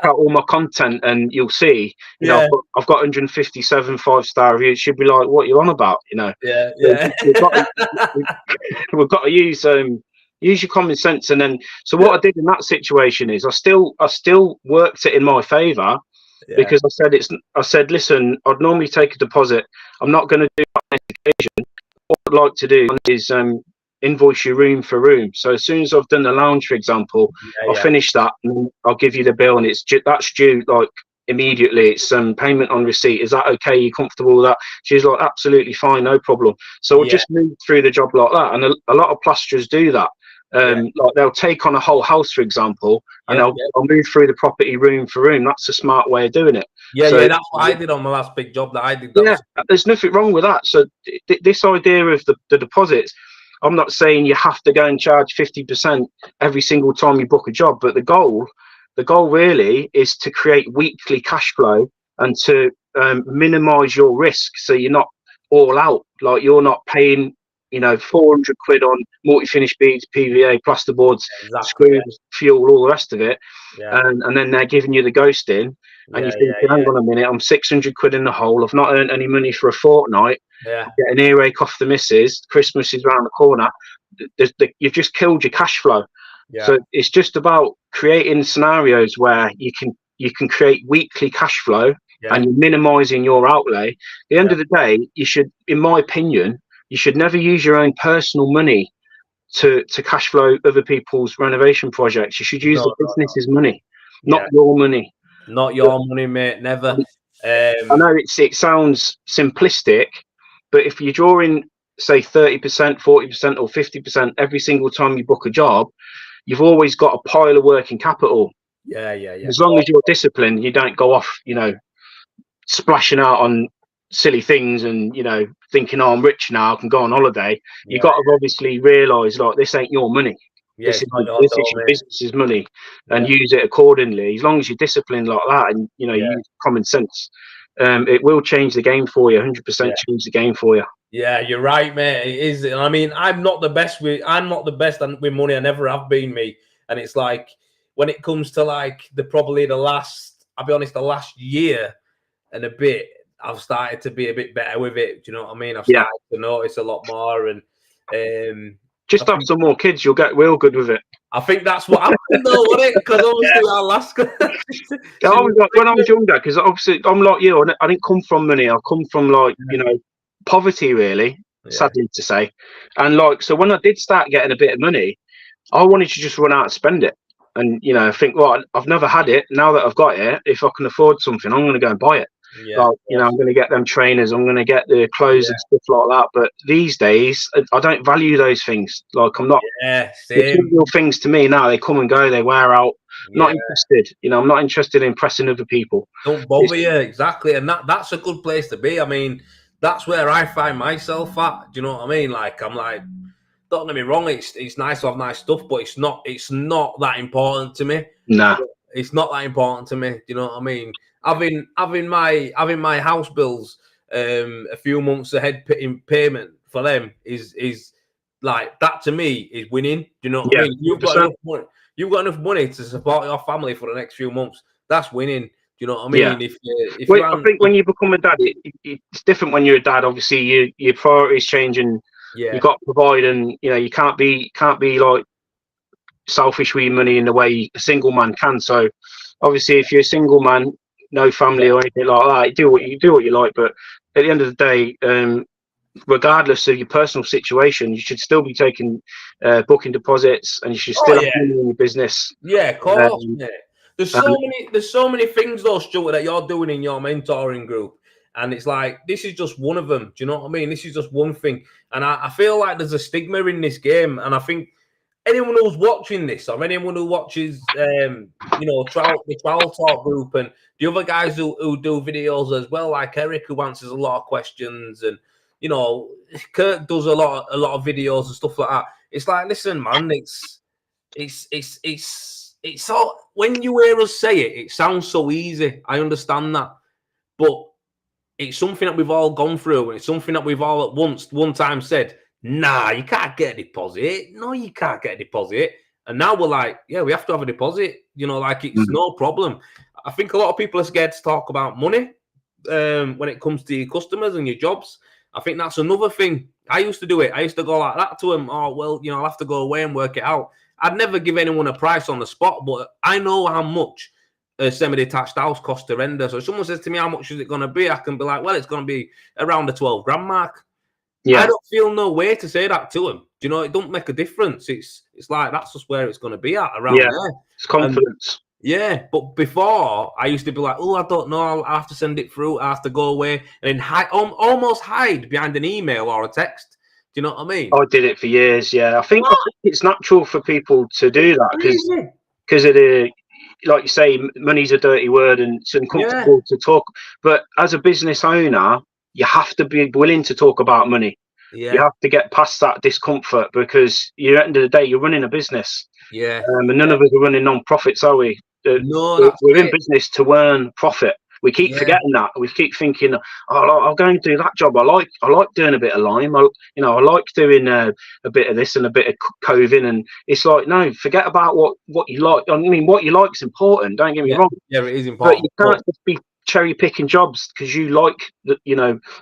out all my content, and you'll see. You know, I've got 157 5-star reviews. She'd be like, "What are you on about?" You know. Yeah. We've got to use your common sense. And then, so what I did in that situation is I still worked it in my favor, because I said, listen, I'd normally take a deposit. I'm not going to do that on this occasion. What I'd like to do is invoice you room for room. So as soon as I've done the lounge, for example, I'll finish that and I'll give you the bill, and that's due like immediately. It's payment on receipt. Is that okay? You comfortable with that? She's like, absolutely fine, no problem. So we'll just move through the job like that. And a lot of plasterers do that. Like they'll take on a whole house, for example, and I'll move through the property room for room. That's a smart way of doing it. That's what I did on my last big job that I did. There's nothing wrong with that. So this idea of the deposits, I'm not saying you have to go and charge 50% every single time you book a job, but the goal really is to create weekly cash flow and to minimize your risk, so you're not all out. Like, you're not paying 400 quid on multi-finish beads, PVA, plasterboards, screws, fuel, all the rest of it, and then they're giving you the ghosting, and you're thinking, hang on a minute, I'm 600 quid in the hole, I've not earned any money for a fortnight, get an earache off the missus, Christmas is around the corner, you've just killed your cash flow. So it's just about creating scenarios where you can create weekly cash flow, and you're minimizing your outlay. At the end of the day, you should, in my opinion, you should never use your own personal money to cash flow other people's renovation projects. You should use the business's money, not your money. Not your money, mate. Never. I know it sounds simplistic, but if you're drawing, say, 30%, 40%, or 50% every single time you book a job, you've always got a pile of working capital. Yeah. As long as you're disciplined, you don't go off, splashing out on silly things and thinking, oh, I'm rich now, I can go on holiday. You got to obviously realise, like, this ain't your money. This is your business's money, and use it accordingly. As long as you're disciplined like that, and you use common sense, it will change the game for you. 100% change the game for you. Yeah, you're right, mate. It is. I mean, I'm not the best with money. I never have been, me. And it's like, when it comes to like I'll be honest, the last year and a bit, I've started to be a bit better with it. Do you know what I mean? I've started to notice a lot more, and just have some more kids. You'll get real good with it. I think that's what I'm doing, because obviously our last. When I was younger, because obviously I'm like you. I didn't come from money. I come from like poverty, really. Sadly to say, and like, so when I did start getting a bit of money, I wanted to just run out and spend it. And I think, well, I've never had it. Now that I've got it, if I can afford something, I'm going to go and buy it. I'm going to get them trainers, I'm going to get the clothes and stuff like that. But these days, I don't value those things. Like, I'm not. Material things to me now, they come and go, they wear out. Not interested. I'm not interested in impressing other people. Don't bother you, exactly. And that's a good place to be. I mean, that's where I find myself at. Do you know what I mean? Like, I'm like, don't get me wrong, it's nice to have nice stuff, but it's not that important to me. Nah. It's not that important to me. Do you know what I mean? Having my house bills a few months ahead in payment for them is like, that to me is winning. Do you know what I mean? You've got enough money to support your family for the next few months. That's winning. Do you know what I mean? Yeah. I think when you become a dad, it's different when you're a dad. Obviously, your priorities change, and you've got to provide, and you can't be like selfish with your money in the way a single man can. So obviously, if you're a single man, no family or anything like that, do what you like. But at the end of the day, regardless of your personal situation, you should still be taking booking deposits, and you should still have money in your business. Yeah, of course. There's so many things though, Stuart, that you're doing in your mentoring group. And it's like, this is just one of them. Do you know what I mean? This is just one thing. And I feel like there's a stigma in this game. And I think anyone who's watching this, or anyone who watches, the Trial Talk group and the other guys who do videos as well, like Eric, who answers a lot of questions, and Kirk does a lot of videos and stuff like that. It's like, listen, man, it's all, when you hear us say it sounds so easy. I understand that, but it's something that we've all gone through, and it's something that we've all at one time said, nah, you can't get a deposit. No, you can't get a deposit. And now we're like, yeah, we have to have a deposit. Like, it's no problem. I think a lot of people are scared to talk about money when it comes to your customers and your jobs. I think that's another thing. I used to do it. I used to go like that to them. Oh, well, I'll have to go away and work it out. I'd never give anyone a price on the spot, but I know how much a semi-detached house costs to render. So if someone says to me, how much is it going to be? I can be like, well, it's going to be around the 12 grand mark. Yeah. I don't feel no way to say that to them. It don't make a difference. It's like, that's just where it's going to be at, around there. It's confidence. Yeah, but before, I used to be like, oh, I don't know, I have to send it through, I have to go away, and then almost hide behind an email or a text. Do you know what I mean? I did it for years, yeah. I think it's natural for people to do that, because like you say, money's a dirty word, and it's uncomfortable to talk. But as a business owner, you have to be willing to talk about money. Yeah. You have to get past that discomfort, because at the end of the day, you're running a business. Yeah. And none of us are running non-profits, are we? No, we're in business to earn profit. We keep forgetting that. We keep thinking, I'll go and do that job. I like doing a bit of lime. I like doing a bit of this and a bit of coving. And it's like, no, forget about what you like. I mean, what you like is important. Don't get me wrong. Yeah, it is important. But you can't just be cherry picking jobs because you like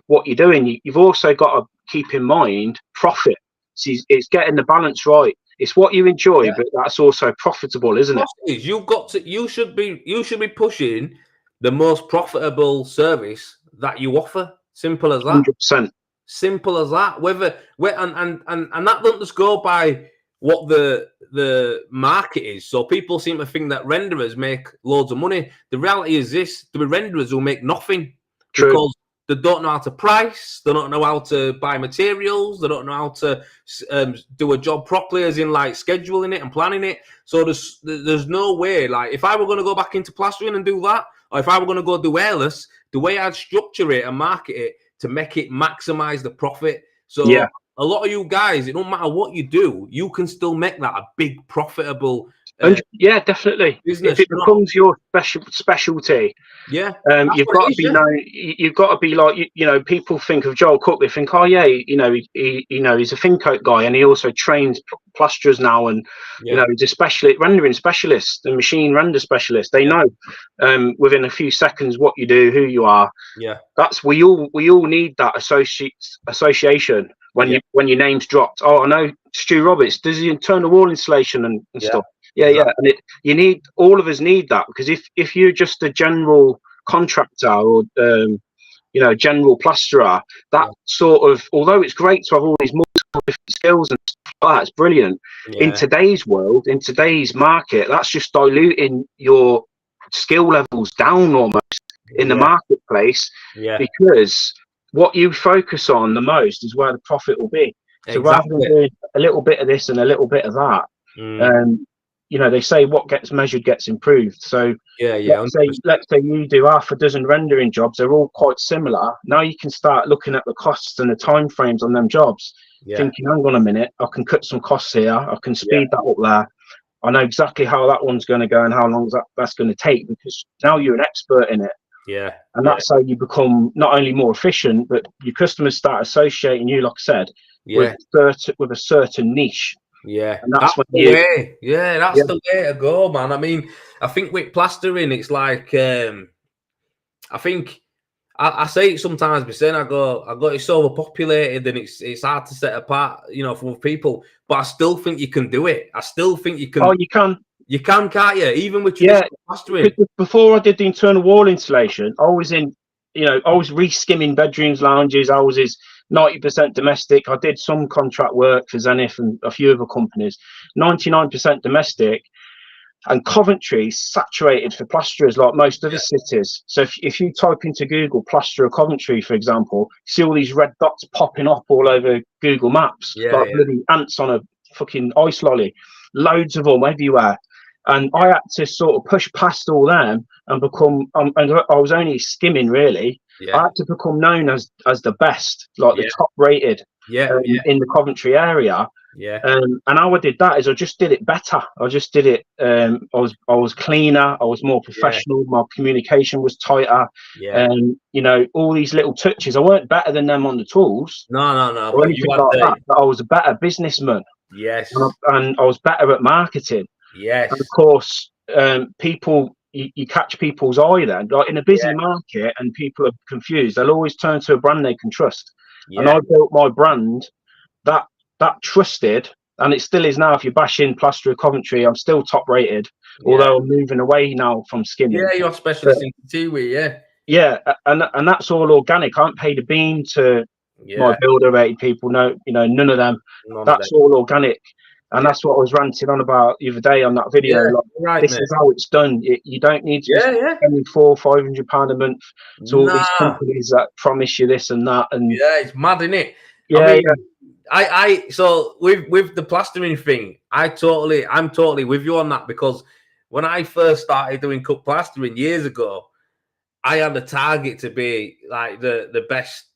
what you're doing. You've also got to keep in mind profit. It's getting the balance right. It's what you enjoy, but that's also profitable, isn't it? You should be pushing the most profitable service that you offer. Simple as that. 100%. Simple as that. And that doesn't just go by what the market is. So people seem to think that renderers make loads of money. The reality is this: there are renderers who make nothing. True. Because they don't know how to price. They don't know how to buy materials. They don't know how to do a job properly, as in like scheduling it and planning it. So there's no way. Like, if I were going to go back into plastering and do that, or if I were going to go do airless, the way I'd structure it and market it to make it maximize the profit. So a lot of you guys, it don't matter what you do, you can still make that a big profitable. Definitely. Business, if it becomes your specialty, you've got to be known. You've got to be like, people think of Joel Cook, they think, oh yeah, he's a fin coat guy, and he also trains plasterers now, and he's a specialist, rendering specialist, and machine render specialist. They know within a few seconds what you do, who you are. Yeah, that's we all need that association when your name's dropped. Oh, I know Stu Roberts does the internal wall installation and stuff. And you need, all of us need that, because if you're just a general contractor or general plasterer, that sort of, although it's great to have all these multiple different skills and stuff like that, it's brilliant. In today's world, in today's market, that's just diluting your skill levels down almost in the marketplace, because what you focus on the most is where the profit will be. So rather than doing a little bit of this and a little bit of that, they say what gets measured gets improved. So let's say you do half a dozen rendering jobs, they're all quite similar. Now you can start looking at the costs and the time frames on them jobs, thinking, hang on a minute, I can cut some costs here, I can speed that up there. I know exactly how that one's going to go and how long that's going to take, because now you're an expert in it. And that's how you become not only more efficient, but your customers start associating you, like I said, with a certain niche. And that's the way. That's the way to go, man. I mean, I think with plastering, it's like I think I say it sometimes, but saying I go, it's overpopulated and it's hard to set apart, from people. But I still think you can do it. I still think you can. Oh, you can. You can, can't you? Even with traditional plastering. Before I did the internal wall installation, I was re-skimming bedrooms, lounges. I was 90% domestic. I did some contract work for Zenith and a few other companies. 99% domestic. And Coventry is saturated for plasterers like most other cities. So if you type into Google plasterer Coventry, for example, you see all these red dots popping up all over Google Maps, like bloody ants on a fucking ice lolly, loads of them everywhere. And I had to sort of push past all them and become, and I was only skimming really. I had to become known as the best, like the top rated in the Coventry area. And how I did that is I just did it better. I just did it. I was cleaner. I was more professional. My communication was tighter. And you know, all these little touches. I weren't better than them on the tools. No. Or anything like that. But I was a better businessman. And I was better at marketing. And of course, people. You catch people's eye then, like in a busy market, and people are confused. They'll always turn to a brand they can trust. And I built my brand that trusted, and it still is now. If you bash in plasterer Coventry, I'm still top rated, although I'm moving away now from skimming. Yeah, you're specialist in two-way, and that's all organic. I haven't paid a bean to my builder rated people. No, you know, none of them. That's all organic. And that's what I was ranting on about the other day on that video. This is how it's done. You don't need to be spending £400-500 a month to all these companies that promise you this and that. And it's mad, isn't it? I so with the plastering thing, I'm totally with you on that, because when I first started doing cut plastering years ago, I had a target to be like the best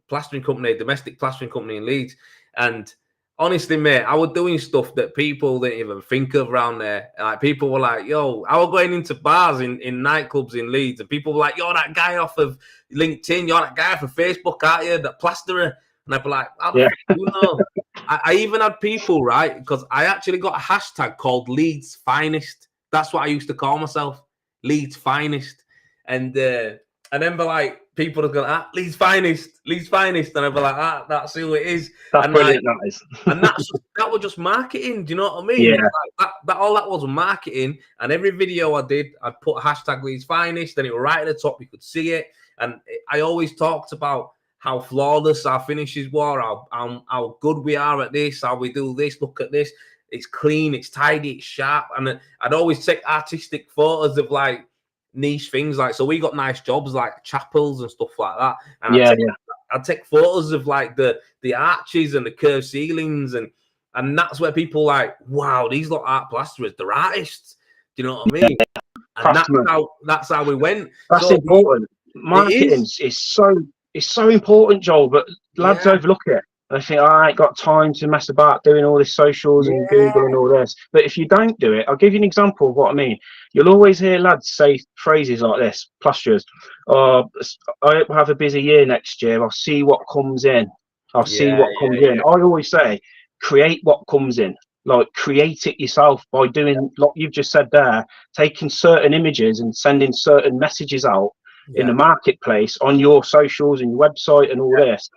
plastering company, domestic plastering company in Leeds. And honestly, mate, I was doing stuff that people didn't even think of around there. Like, people were like, yo, I was going into bars in nightclubs in Leeds, and people were like, you're that guy off of LinkedIn, you're that guy off of Facebook, aren't you, that plasterer? And I'd be like, how the fuck do you know? I even had people, right, because I actually got a hashtag called Leeds Finest. That's what I used to call myself, Leeds Finest. And then be like, people are going, Leeds Finest. And I'd be like, that's who it is. That's brilliant, that is. And that was just marketing. Do you know what I mean? Yeah. Like, all that was marketing. And every video I did, I'd put hashtag Leeds Finest, and it was right at the top. You could see it. And I always talked about how flawless our finishes were, how good we are at this, how we do this. Look at this. It's clean, it's tidy, it's sharp. And I'd always take artistic photos of like niche things. Like, so we got nice jobs like chapels and stuff like that. And I'd take photos of like the arches and the curved ceilings, and that's where people like, wow, these look art plasterers, they're artists. Do you know what I mean? And that's how we went. That's so important. Marketing is so important, Joel, but lads overlook it. I think I ain't got time to mess about doing all this socials and Google and all this. But if you don't do it, I'll give you an example of what I mean. You'll always hear lads say phrases like this, plasterers. Oh, I have a busy year next year. I'll see what comes in. I'll see what comes in. I always say, create what comes in. Like, create it yourself by doing, like you've just said there, taking certain images and sending certain messages out in the marketplace on your socials and your website and all this.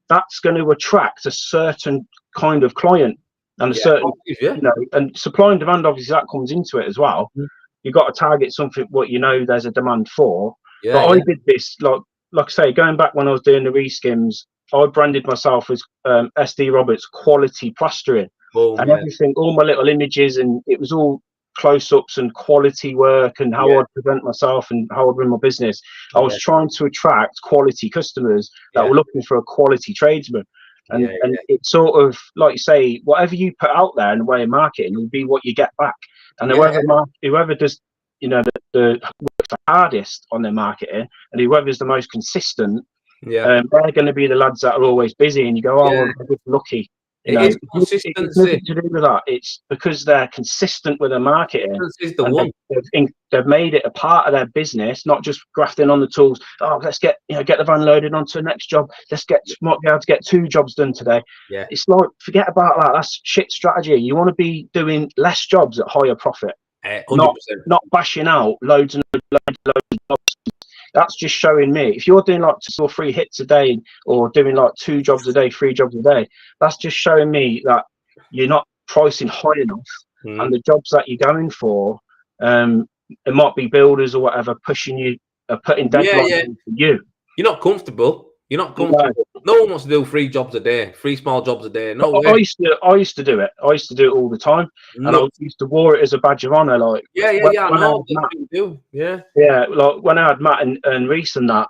That's going to attract a certain kind of client and a certain, you know, and supply and demand, obviously that comes into it as well. You've got to target something what you know there's a demand for. But I did this, like I say, going back when I was doing the reskims, I branded myself as SD Roberts quality plastering. And everything, all my little images, and it was all close-ups and quality work and how I'd present myself and how I'd run my business. I was trying to attract quality customers that were looking for a quality tradesman. And it's sort of, like you say, whatever you put out there in the way of marketing will be what you get back. And whoever does, you know, the works the hardest on their marketing, and whoever's the most consistent, they're going to be the lads that are always busy. And you go, I'm just lucky. You know, it's nothing to do with that. It's because they're consistent with their marketing. They've made it a part of their business, not just grafting on the tools. Oh, let's get the van loaded onto the next job. Might be able to get 2 jobs done today. It's like, forget about that. That's shit strategy. You want to be doing less jobs at higher profit, 100%. not bashing out loads and loads of jobs. That's just showing me, if you're doing like 2 or 3 hits a day, or doing like 2 jobs a day, 3 jobs a day, that's just showing me that you're not pricing high enough. And the jobs that you're going for, it might be builders or whatever pushing you, putting deadlines for you. You're not comfortable. You're not comfortable. No one wants to do 3 jobs a day, 3 small jobs a day. No way. I used to do it. I used to do it all the time, and I used to wear it as a badge of honor. Like yeah. I know. That's what you do. Yeah. Like when I had Matt and Reese and that,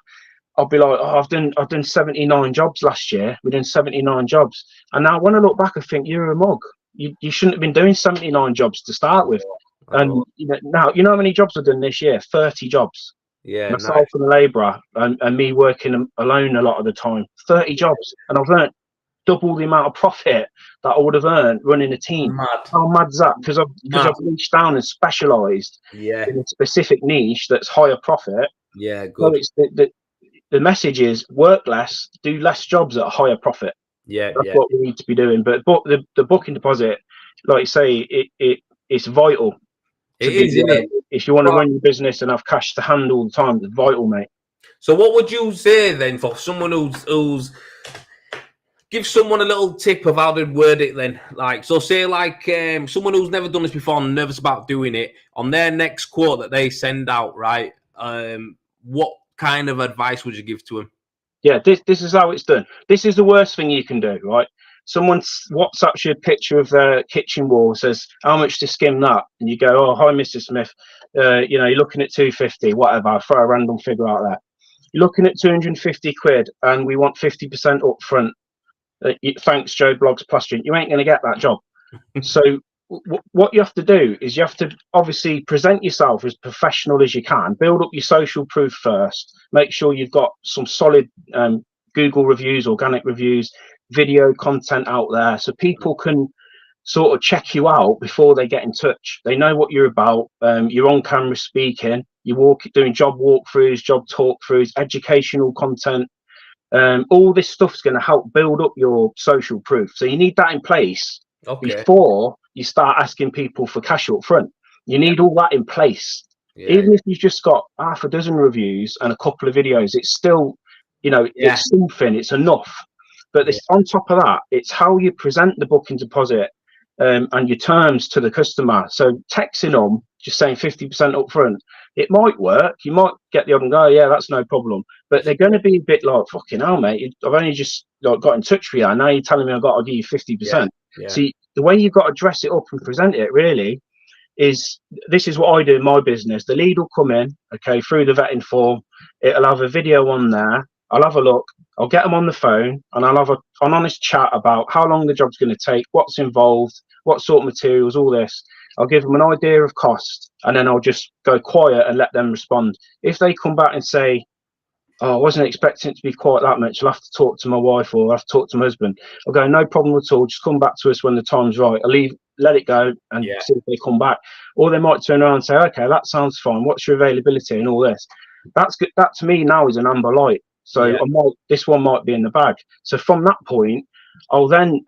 I'll be like, oh, I've done 79 jobs last year. We've done 79 jobs, and now when I look back, I think you're a mug. You shouldn't have been doing 79 jobs to start with. And now you know how many jobs I've done this year? 30 jobs. Yeah, myself and the labourer, and me working alone a lot of the time. 30 jobs, and I've earned double the amount of profit that I would have earned running a team. Mad. How mad's that? Because I've reached down and specialised in a specific niche that's higher profit. Yeah, good. So it's the message is work less, do less jobs at a higher profit. Yeah, that's what we need to be doing. But the booking deposit, like you say, it's vital. It is, isn't it? If you want to run your business and have cash to hand all the time, it's vital, mate. So what would you say then for someone who's give someone a little tip of how to word it then? Like, so say like someone who's never done this before and nervous about doing it, on their next quote that they send out, right? What kind of advice would you give to them? Yeah, this is how it's done. This is the worst thing you can do, right? Someone WhatsApps you a picture of their kitchen wall, says, how much to skim that? And you go, oh, hi, Mr. Smith. You're looking at 250, whatever. I'll throw a random figure out there. You're looking at 250 quid and we want 50% up front. Thanks, Joe Bloggs Plastering. You ain't going to get that job. So what you have to do is you have to obviously present yourself as professional as you can. Build up your social proof first. Make sure you've got some solid Google reviews, organic reviews, video content out there, so people can sort of check you out before they get in touch. They know what you're about. You're on camera speaking. You're doing job walkthroughs, job talkthroughs, educational content. All this stuff's going to help build up your social proof. So you need that in place before you start asking people for cash up front. You need all that in place. Even if you've just got half a dozen reviews and a couple of videos, it's still, it's something. It's enough. But on top of that, it's how you present the booking deposit and your terms to the customer. So texting them, just saying 50% up front, it might work. You might get the other and go, yeah, that's no problem. But they're going to be a bit like, fucking hell, mate, I've only just got in touch with you, and now you're telling me I've got to give you 50%. See, the way you've got to dress it up and present it really is, this is what I do in my business. The lead will come in, okay, through the vetting form. It'll have a video on there. I'll have a look. I'll get them on the phone and I'll have an honest chat about how long the job's going to take, what's involved, what sort of materials, all this. I'll give them an idea of cost, and then I'll just go quiet and let them respond. If they come back and say, oh, I wasn't expecting it to be quite that much, I'll have to talk to my wife or I'll have to talk to my husband, I'll go, no problem at all, just come back to us when the time's right. I'll let it go and see if they come back. Or they might turn around and say, okay, that sounds fine, what's your availability and all this. That's good. That to me now is an amber light. So this one might be in the bag. So from that point, I'll then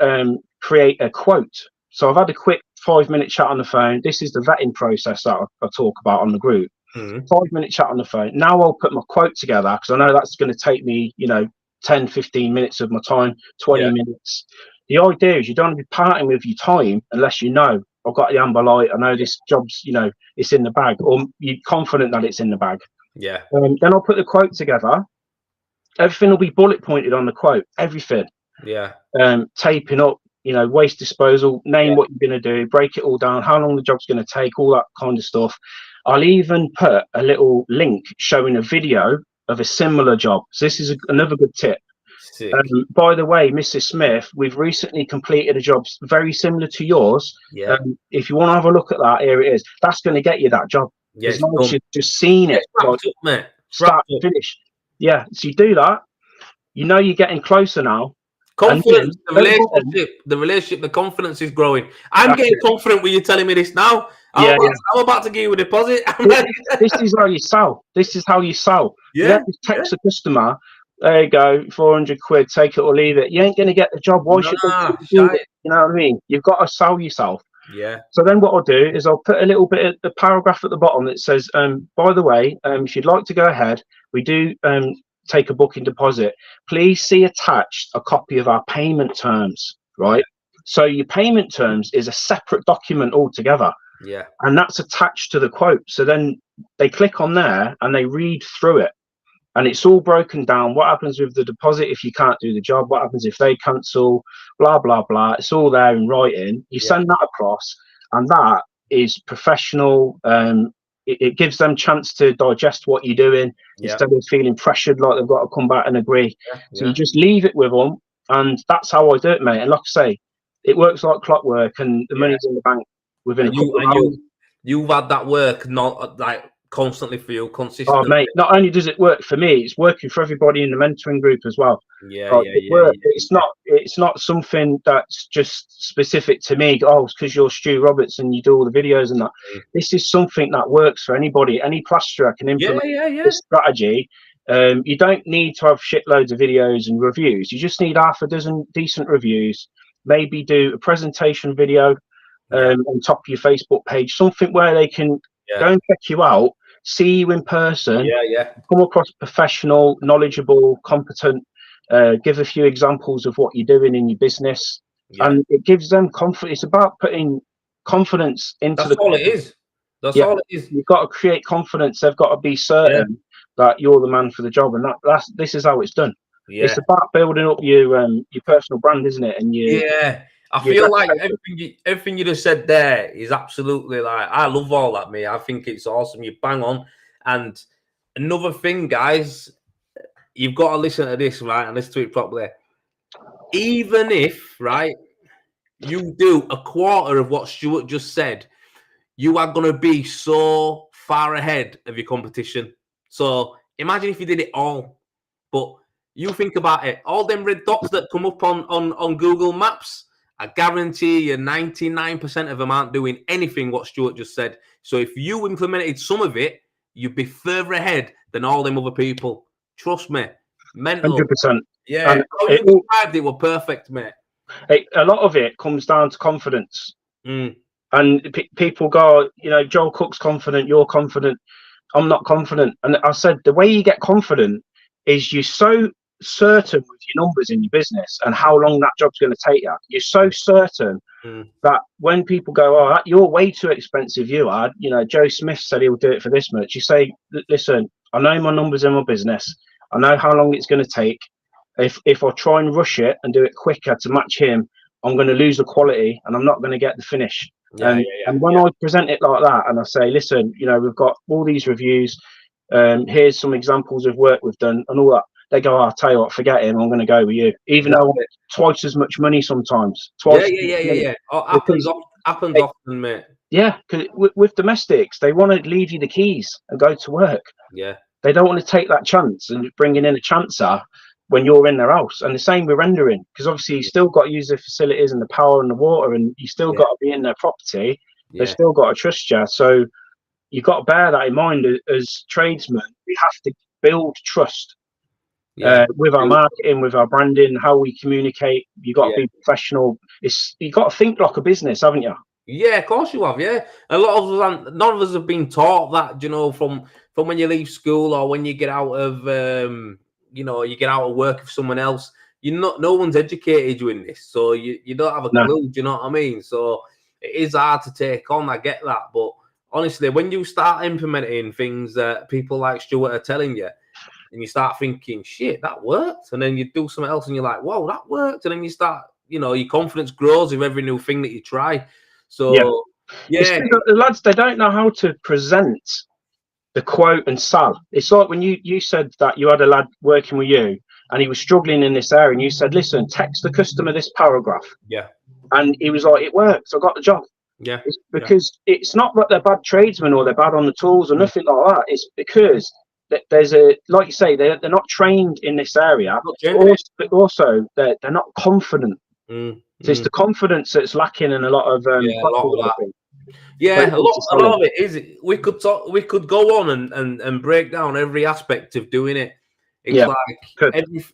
create a quote. So I've had a quick 5-minute chat on the phone. This is the vetting process that I talk about on the group. 5-minute chat on the phone. Now I'll put my quote together, because I know that's going to take me, 10, 15 minutes of my time, 20 minutes. The idea is you don't want to be parting with your time unless you know, I've got the amber light, I know this job's, it's in the bag, or you're confident that it's in the bag. Yeah. Then I'll put the quote together. Everything will be bullet pointed on the quote. Everything. Yeah. Taping up, waste disposal, name what you're going to do, break it all down, how long the job's going to take, all that kind of stuff. I'll even put a little link showing a video of a similar job. So this is another good tip. By the way, Mrs. Smith, we've recently completed a job very similar to yours. If you want to have a look at that, here it is. That's going to get you that job. As long as you've just seen it. Start to finish. Yeah, so you do that. You're getting closer now. Confidence, the relationship, the confidence is growing. I'm getting confident when you're telling me this now. I'm about to give you a deposit. This is how you sell. This is how you sell. Yeah. You text a customer, there you go, 400 quid, take it or leave it. You ain't going to get the job. Why should they do it? You know what I mean? You've got to sell yourself. Yeah. So then what I'll do is I'll put a little bit of the paragraph at the bottom that says, by the way, if you'd like to go ahead, we do take a booking deposit. Please see attached a copy of our payment terms, right? So your payment terms is a separate document altogether. Yeah. And that's attached to the quote. So then they click on there and they read through it. And it's all broken down. What happens with the deposit if you can't do the job? What happens if they cancel? Blah, blah, blah. It's all there in writing. You send that across, and that is professional. It gives them chance to digest what you're doing instead of feeling pressured like they've got to come back and agree. So you just leave it with them, and that's how I do it, mate. And like I say, it works like clockwork, and the money's in the bank within a couple of hours. You've had that work not like constantly for you, consistently. Oh, mate, not only does it work for me, it's working for everybody in the mentoring group as well. It's not something that's just specific to me. Oh, it's because you're Stu Roberts and you do all the videos and that. This is something that works for anybody. Any plasterer can implement this strategy. You don't need to have shitloads of videos and reviews. You just need half a dozen decent reviews. Maybe do a presentation video on top of your Facebook page, something where they can go and check you out, see you in person, come across professional, knowledgeable, competent, give a few examples of what you're doing in your business, and it gives them confidence. It's about putting confidence into all it is. That's all it is. You've got to create confidence. They've got to be certain that you're the man for the job, and this is how it's done. It's about building up your personal brand, isn't it? And I feel like everything you just said there is absolutely like, I love all that, mate. I think it's awesome. You bang on. And another thing, guys, you've got to listen to this, right? And listen to it properly. Even if, right, you do a quarter of what Stuart just said, you are going to be so far ahead of your competition. So imagine if you did it all. But you think about it, all them red dots that come up on Google Maps, I guarantee you 99% of them aren't doing anything what Stuart just said. So if you implemented some of it, you'd be further ahead than all them other people. Trust me. Mental. 100%. Yeah. How you described it were perfect, mate. A lot of it comes down to confidence. And people go, Joel Cook's confident, you're confident. I'm not confident. And I said, the way you get confident is you're so certain with your numbers in your business and how long that job's going to take you. You're so certain that when people go, oh, you're way too expensive, you are. Joe Smith said he'll do it for this much. You say, listen, I know my numbers in my business. I know how long it's going to take. If I try and rush it and do it quicker to match him, I'm going to lose the quality and I'm not going to get the finish. And when I present it like that and I say, listen, we've got all these reviews. Here's some examples of work we've done and all that. They go, I'll tell you what, forget him. I'm going to go with you. Even though I want twice as much money sometimes. Oh, happens often, mate. Yeah, because with domestics, they want to leave you the keys and go to work. Yeah. They don't want to take that chance and bringing in a chancer when you're in their house. And the same with rendering, because obviously you still got to use the facilities and the power and the water, and you still got to be in their property. They've still got to trust you. So you've got to bear that in mind as tradesmen. We have to build trust with our marketing, with our branding, how we communicate. You've got to be professional. You've got to think like a business, haven't you? Yeah, of course you have. Yeah, a lot of us, none of us have been taught that. From when you leave school or when you get out of, you get out of work with someone else. No one's educated you in this, so you don't have a clue. Do you know what I mean? So it is hard to take on. I get that, but honestly, when you start implementing things that people like Stuart are telling you, and you start thinking, shit, that worked, and then you do something else, and you're like, whoa, that worked, and then you start, your confidence grows with every new thing that you try. So the lads, they don't know how to present the quote and sell. It's like when you said that you had a lad working with you and he was struggling in this area, and you said, listen, text the customer this paragraph. And he was like, it works, I got the job. It's because it's not that they're bad tradesmen or they're bad on the tools or nothing like that. It's because there's like you say, they're not trained in this area, but also they're not confident. So it's the confidence that's lacking in a lot of a lot of it is. We could go on and break down every aspect of doing it. It's like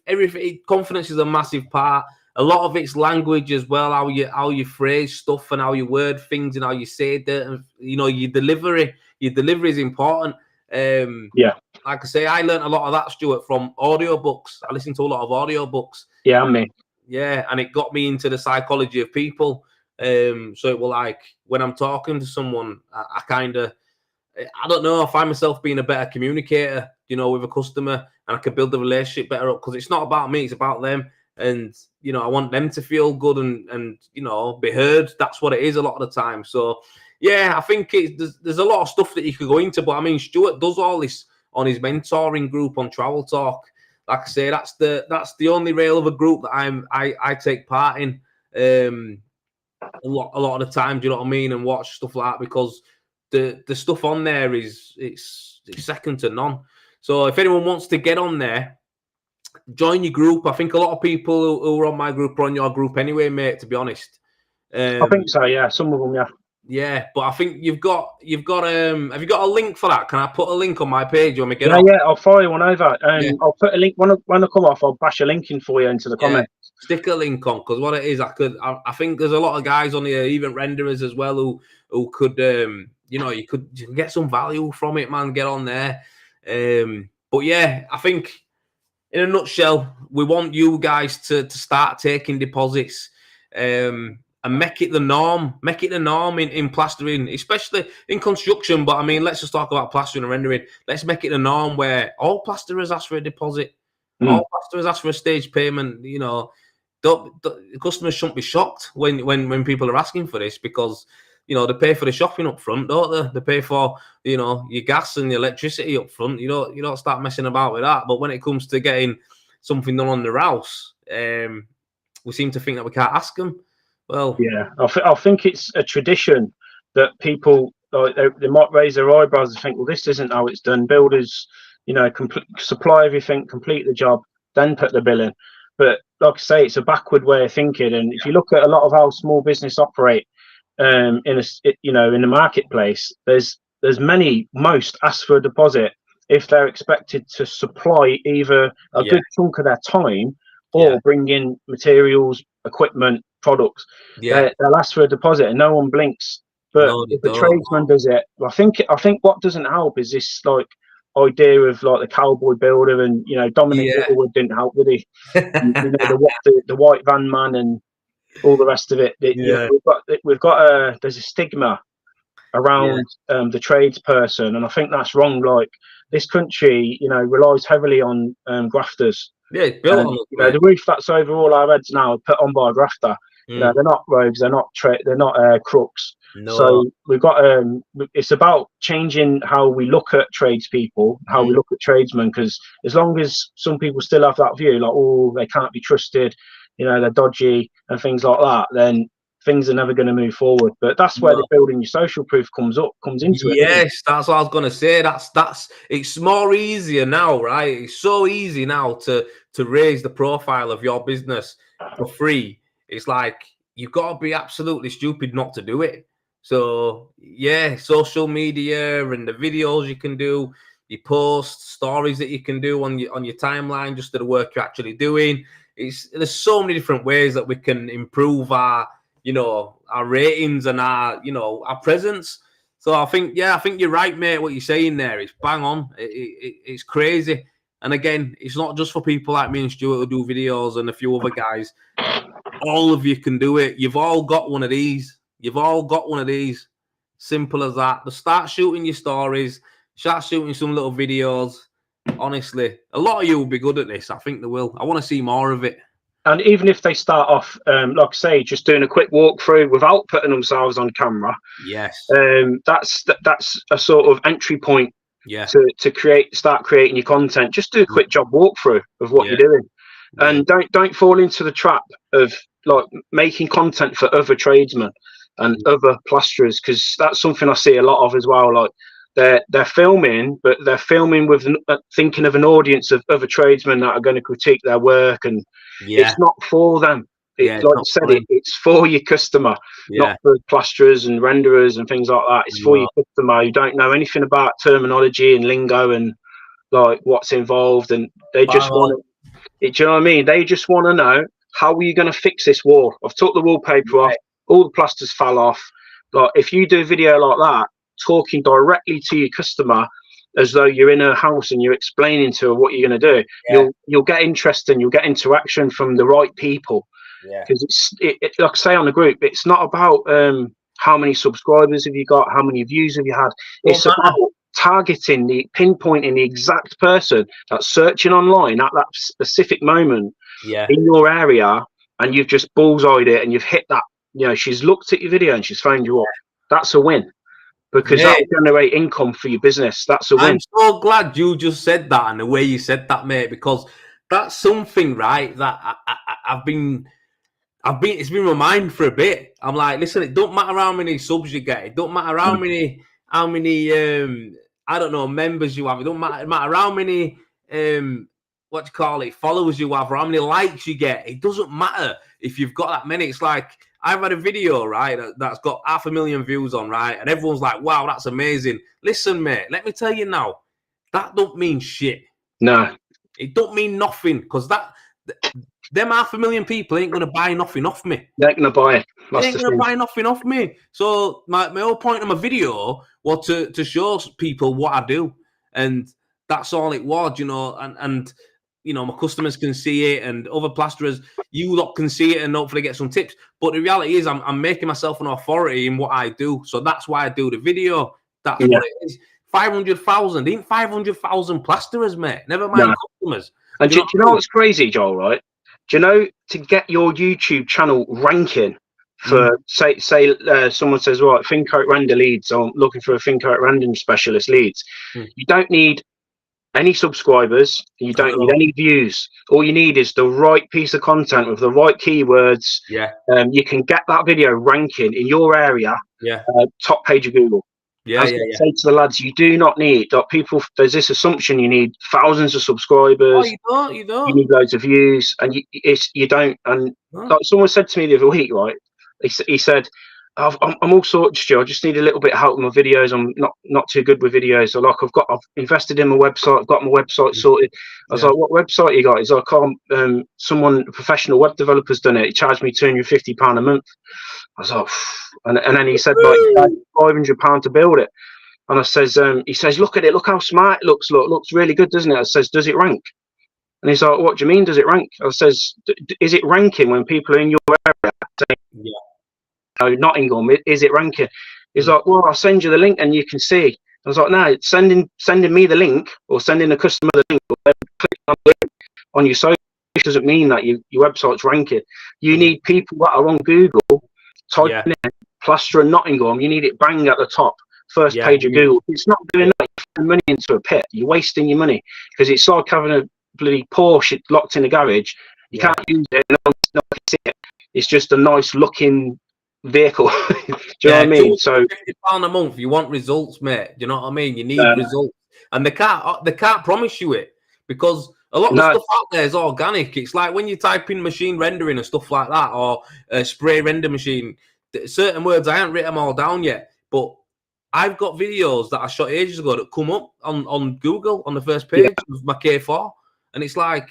every confidence is a massive part. A lot of it's language as well, how you phrase stuff and how you word things and how you say it. And your delivery is important. Like I say, I learned a lot of that, Stuart, from audiobooks. I listened to a lot of audiobooks. And it got me into the psychology of people. So it was like when I'm talking to someone, I kind of I don't know. I find myself being a better communicator, you know, with a customer, and I can build the relationship better up because it's not about me, it's about them. And, you know, I want them to feel good and you know, be heard. That's what it is a lot of the time. So, yeah, I think there's a lot of stuff that you could go into. But, I mean, Stuart does all this on his mentoring group on Travel Talk. Like I say, that's the only rail of a group that I take part in a lot of the time, do you know what I mean? And watch stuff like that because the stuff on there it's second to none. So if anyone wants to get on there, join your group. I think a lot of people who are on my group are on your group anyway, mate, to be honest. I think so, yeah. Some of them, yeah. Yeah, but I think you've got have you got a link for that? Can I put a link on my page when we get Yeah, I'll fire you one over. Yeah. I'll put a link when I come off, I'll bash a link in for you into the comment. Stick a link on, because what it is, I think there's a lot of guys on here, even renderers as well, who could you know, you can get some value from it, man. Get on there. But yeah, I think in a nutshell, we want you guys to start taking deposits and make it the norm. Make it the norm in plastering, especially in construction. But I mean, let's just talk about plastering and rendering. Let's make it the norm where all plasterers ask for a deposit. All plasterers ask for a stage payment. You know, customers shouldn't be shocked when people are asking for this, because you know, they pay for the shopping up front, don't they? They pay for, you know, your gas and your electricity up front. You don't start messing about with that. But when it comes to getting something done on their house, we seem to think that we can't ask them. Well, yeah, I think it's a tradition that people, like, they might raise their eyebrows and think, well, this isn't how it's done. Builders, you know, supply everything, complete the job, then put the bill in. But like I say, it's a backward way of thinking. And if you look at a lot of how small business operate, in the marketplace, there's most ask for a deposit if they're expected to supply either a good chunk of their time or bring in materials, equipment, products. They'll ask for a deposit and no one blinks. But if the tradesman does it, I think what doesn't help is this like idea of like the cowboy builder, and you know, Dominic Littlewood didn't help, did he? You know, the white van man and all the rest of it. You know, we've got there's a stigma around the tradesperson, and I think that's wrong. Like, this country, you know, relies heavily on grafters. Yeah, it's built on it. You know, the roof that's over all our heads now put on by a grafter. You know, they're not rogues, they're not crooks. No. So we've got it's about changing how we look at tradespeople, how we look at tradesmen, because as long as some people still have that view, like, oh, they can't be trusted, you know, they're dodgy and things like that, then things are never going to move forward. But that's where the building your social proof comes into it. Yes, that's what I was going to say. That's it's more easier now, right? It's so easy now to raise the profile of your business for free. It's like you've got to be absolutely stupid not to do it. So yeah, social media and the videos you can do, your posts, stories that you can do on your timeline, just to the work you're actually doing. There's so many different ways that we can improve our ratings and our presence. So I think you're right, mate. What you're saying there is bang on. It's crazy. And again, it's not just for people like me and Stuart who do videos and a few other guys. All of you can do it. You've all got one of these. Simple as that. But start shooting your stories. Start shooting some little videos. Honestly, a lot of you will be good at this. I think they will. I want to see more of it. And even if they start off, like I say, just doing a quick walkthrough without putting themselves on camera, that's a sort of entry point to start creating your content. Just do a quick job walkthrough of what you're doing, and don't fall into the trap of like making content for other tradesmen and other plasterers, because that's something I see a lot of as well. Like, they're filming, but they're filming with thinking of an audience of other tradesmen that are going to critique their work, and it's not for them. Like I said, it's for your customer, not for plasterers and renderers and things like that. It's for your customer who don't know anything about terminology and lingo and like what's involved, and they just want to. Do you know what I mean? They just want to know, how are you going to fix this wall? I've took the wallpaper off, all the plasters fell off. Like, if you do a video like that, talking directly to your customer as though you're in a house and you're explaining to her what you're going to do, you'll get interest and you'll get interaction from the right people. Because it's like I say on the group, it's not about how many subscribers have you got, how many views have you had. It's about targeting, pinpointing the exact person that's searching online at that specific moment in your area, and you've just bullseyed it and you've hit that. You know, she's looked at your video and she's phoned you up. That's a win, because that will generate income for your business. That's a win. I'm so glad you just said that, and the way you said that, mate, because that's something, right, that I've been, it's been my mind for a bit. I'm like, listen, it don't matter how many subs you get. It don't matter how many, I don't know, members you have. It don't matter how many, what do you call it, followers you have, or how many likes you get. It doesn't matter if you've got that many. It's like, I've had a video, right, that's got 500,000 views on, right, and everyone's like, wow, that's amazing. Listen, mate, let me tell you now, that don't mean shit. No. It don't mean nothing, because them 500,000 people ain't going to buy nothing off me. They ain't going to buy it. They ain't going to buy nothing off me. So my whole point of my video was to show people what I do. And that's all it was, you know, and you know, my customers can see it, and other plasterers, you lot can see it and hopefully get some tips. But the reality is I'm making myself an authority in what I do. So that's why I do the video. That's what it is. 500,000. Ain't 500,000 plasterers, mate. Never mind customers. And do you know what's crazy, Joel, right? Do you know, to get your YouTube channel ranking for, say someone says, right, Fincoat render leads, I'm looking for a Fincoat rendering specialist leads. You don't need any subscribers, you don't need any views. All you need is the right piece of content with the right keywords. You can get that video ranking in your area, top page of Google. I say to the lads, you do not need, like, people, there's this assumption you need thousands of subscribers. You don't. You need loads of views, and you don't. And like someone said to me the other week, right, he said, I'm all sorted, Stu. I just need a little bit of help with my videos. I'm not too good with videos. So like, I've invested in my website. I've got my website sorted. I was like, what website you got? He's like, someone, a professional web developer's done it. He charged me £250 a month. I was like, and then he said, like, £500 to build it. And I says, he says, look at it. Look how smart it looks. Looks really good, doesn't it? I says, does it rank? And he's like, what do you mean, does it rank? I says, is it ranking when people are in your area saying, Nottingham, is it ranking? He's like, well, I'll send you the link and you can see. I was like, no, sending me the link, or sending the customer the link, or clicking on the link on your site doesn't mean that your website's ranking. You need people that are on Google typing in plaster and Nottingham. You need it bang at the top, first page of Google. It's not doing that. You're throwing money into a pit. You're wasting your money, because it's like having a bloody Porsche locked in the garage. You can't use it. No one can see it. It's just a nice looking vehicle. Do you know what I mean? So £50 a month, you want results, mate. Do you know what I mean? You need results, and they can't promise you it, because a lot of the stuff out there is organic. It's like when you type in machine rendering and stuff like that, or a spray render machine, certain words, I haven't written them all down yet, but I've got videos that I shot ages ago that come up on Google on the first page of my K4, and it's like,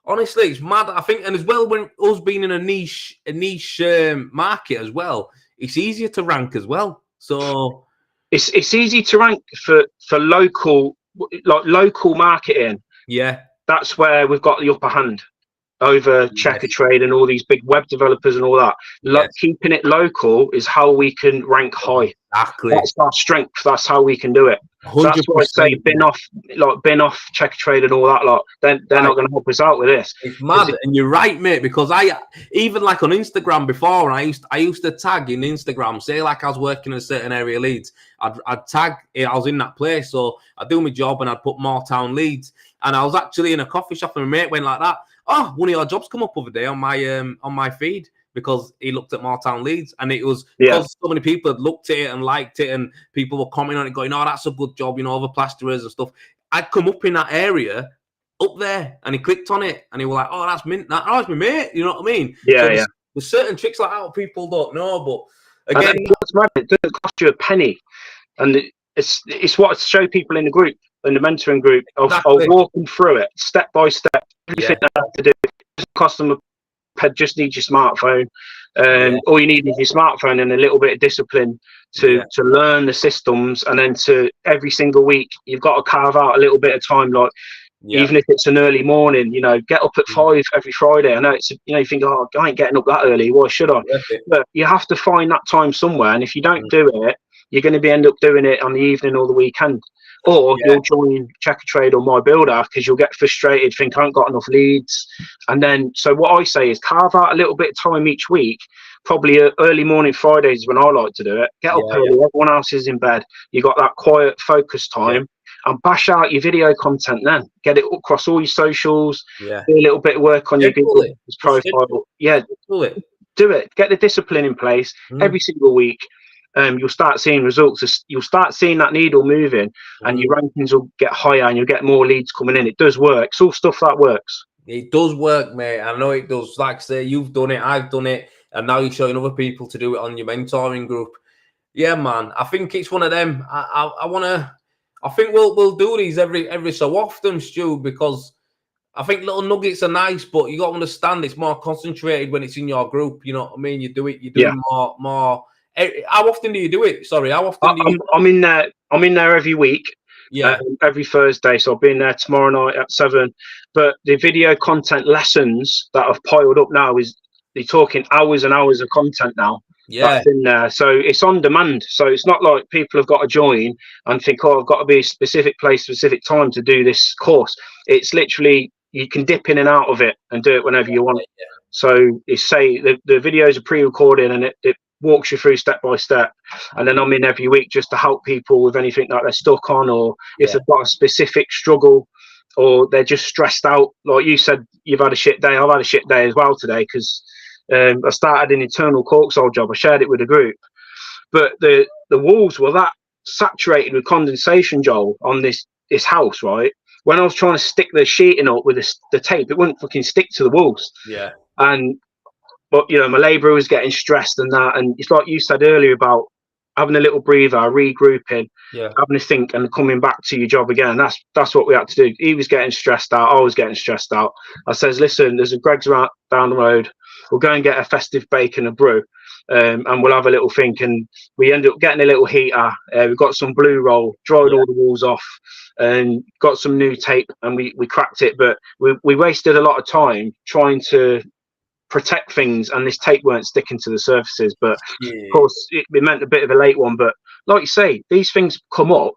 honestly, it's mad. I think, and as well, when us being in a niche market as well, it's easier to rank as well. So it's easy to rank for local, like local marketing. Yeah, that's where we've got the upper hand over Checker Trade and all these big web developers and all that. Keeping it local is how we can rank high. Exactly. That's our strength. That's how we can do it. 100%. That's why I say bin off Checker Trade and all that lot. They're not going to help us out with this. It's mad, and you're right, mate. Because I even like on Instagram before, I used to tag in Instagram. Say like I was working in a certain area Leeds, I'd tag. I was in that place, so I'd do my job and I'd put Moortown Leeds. And I was actually in a coffee shop, and my mate went like that. Oh, one of your jobs come up over there on my feed, because he looked at Moortown Leeds, and it was because so many people had looked at it and liked it, and people were commenting on it, going, "Oh, that's a good job," you know, over plasterers and stuff. I'd come up in that area, up there, and he clicked on it, and he was like, "Oh, that's mint. That's my mate." You know what I mean? Yeah, there's certain tricks like that people don't know, but again, it doesn't cost you a penny, and it's what I show people in the group, in the mentoring group, of walking through it step by step. Everything they have to do. It doesn't cost them just need your smartphone. All you need is your smartphone and a little bit of discipline to learn the systems, and then to every single week you've got to carve out a little bit of time. Like, even if it's an early morning, you know, get up at 5 every Friday. I know it's, you know, you think, oh, I ain't getting up that early. Why should I? But you have to find that time somewhere. And if you don't do it, you're going to end up doing it on the evening or the weekend. Or you'll join Checker Trade or My Builder because you'll get frustrated, think I haven't got enough leads. And then, so what I say is carve out a little bit of time each week. Probably early morning Fridays when I like to do it. Get up early, everyone else is in bed. You got that quiet focus time. And bash out your video content then. Get it across all your socials. Do a little bit of work on your Google profile. Do it. Get the discipline in place every single week. You'll start seeing results. You'll start seeing that needle moving, and your rankings will get higher, and you'll get more leads coming in. It does work. It's all stuff that works. It does work, mate. I know it does. Like I say, you've done it. I've done it, and now you're showing other people to do it on your mentoring group. Yeah, man. I think it's one of them. I want to. I think we'll do these every so often, Stu, because I think little nuggets are nice, but you got to understand it's more concentrated when it's in your group. You know what I mean? You do it. You do more. How often do you do it? Sorry, how often do you? I'm in there. I'm in there every week. Every Thursday. So I'll be in there tomorrow night at 7. But the video content lessons that I've piled up now you're talking hours and hours of content now. That's in there. So it's on demand. So it's not like people have got to join and think, oh, I've got to be a specific place, specific time to do this course. It's literally, you can dip in and out of it and do it whenever you want. So it's the videos are pre-recorded and it walks you through step by step. And then I'm in every week just to help people with anything that they're stuck on, or if they've got a specific struggle or they're just stressed out. Like you said, you've had a shit day. I've had a shit day as well today because I started an internal corksole job. I shared it with a group, but the walls were that saturated with condensation, Joel, on this house, right? When I was trying to stick the sheeting up with the tape, it wouldn't fucking stick to the walls. But you know, my labourer was getting stressed and that, and it's like you said earlier about having a little breather, regrouping, having a think, and coming back to your job again. That's what we had to do. He was getting stressed out. I was getting stressed out. I says, listen, there's a Greg's down the road. We'll go and get a festive bake and a brew, and we'll have a little think. And we ended up getting a little heater. We got some blue roll, dried all the walls off, and got some new tape, and we cracked it. But we wasted a lot of time trying to protect things, and this tape weren't sticking to the surfaces. But of course, it meant a bit of a late one. But like you say, these things come up,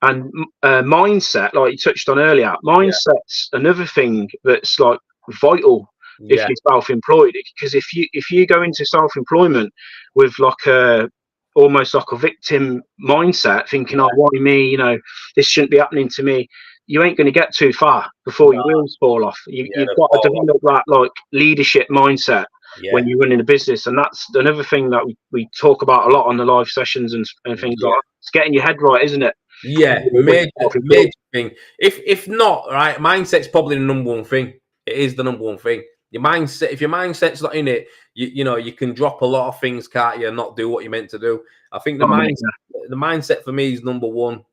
and mindset, like you touched on earlier, mindset's another thing that's like vital. If you're self-employed, because if you go into self-employment with like almost like a victim mindset, thinking, oh, why me, you know, this shouldn't be happening to me, you ain't going to get too far before your wheels fall off. You've got to develop that like leadership mindset when you're running a business. And that's another thing that we talk about a lot on the live sessions and things like that. It's getting your head right, isn't it? Major thing. If not, right, mindset's probably the number one thing. It is the number one thing. Your mindset, if your mindset's not in it, you know, you can drop a lot of things, can't you, and not do what you're meant to do. I think the mindset for me is number one.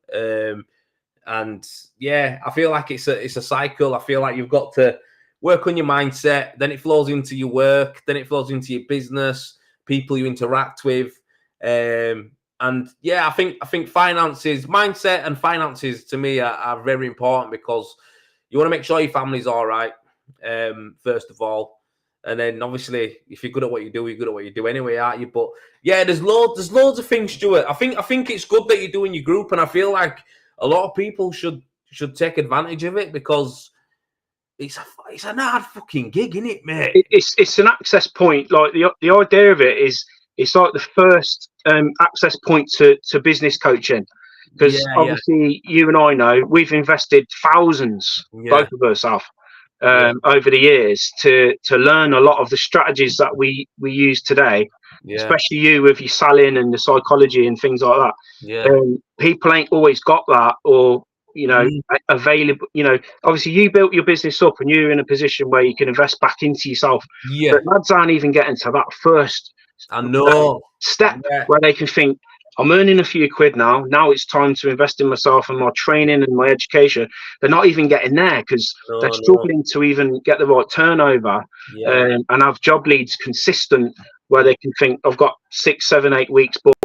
And yeah, I feel like it's a cycle. I feel like you've got to work on your mindset, then it flows into your work, then it flows into your business, people you interact with. And yeah, I think finances, mindset and finances to me are very important, because you want to make sure your family's all right. First of all, and then obviously if you're good at what you do, you're good at what you do anyway, aren't you? But yeah, there's loads of things, Stuart. I think it's good that you're doing your group, and I feel like a lot of people should take advantage of it, because it's an hard fucking gig, isn't it, mate? It's an access point. Like the idea of it is, it's like the first access point to business coaching. Because obviously you and I know we've invested thousands, both of us have, over the years to learn a lot of the strategies that we use today, especially you with your selling and the psychology and things like that. People ain't always got that, or you know, available. You know, obviously you built your business up and you're in a position where you can invest back into yourself. But lads aren't even getting to that first step where they can think, I'm earning a few quid now. Now it's time to invest in myself and my training and my education. They're not even getting there because they're struggling to even get the right turnover and have job leads consistent, where they can think, I've got 6, 7, 8 weeks booked.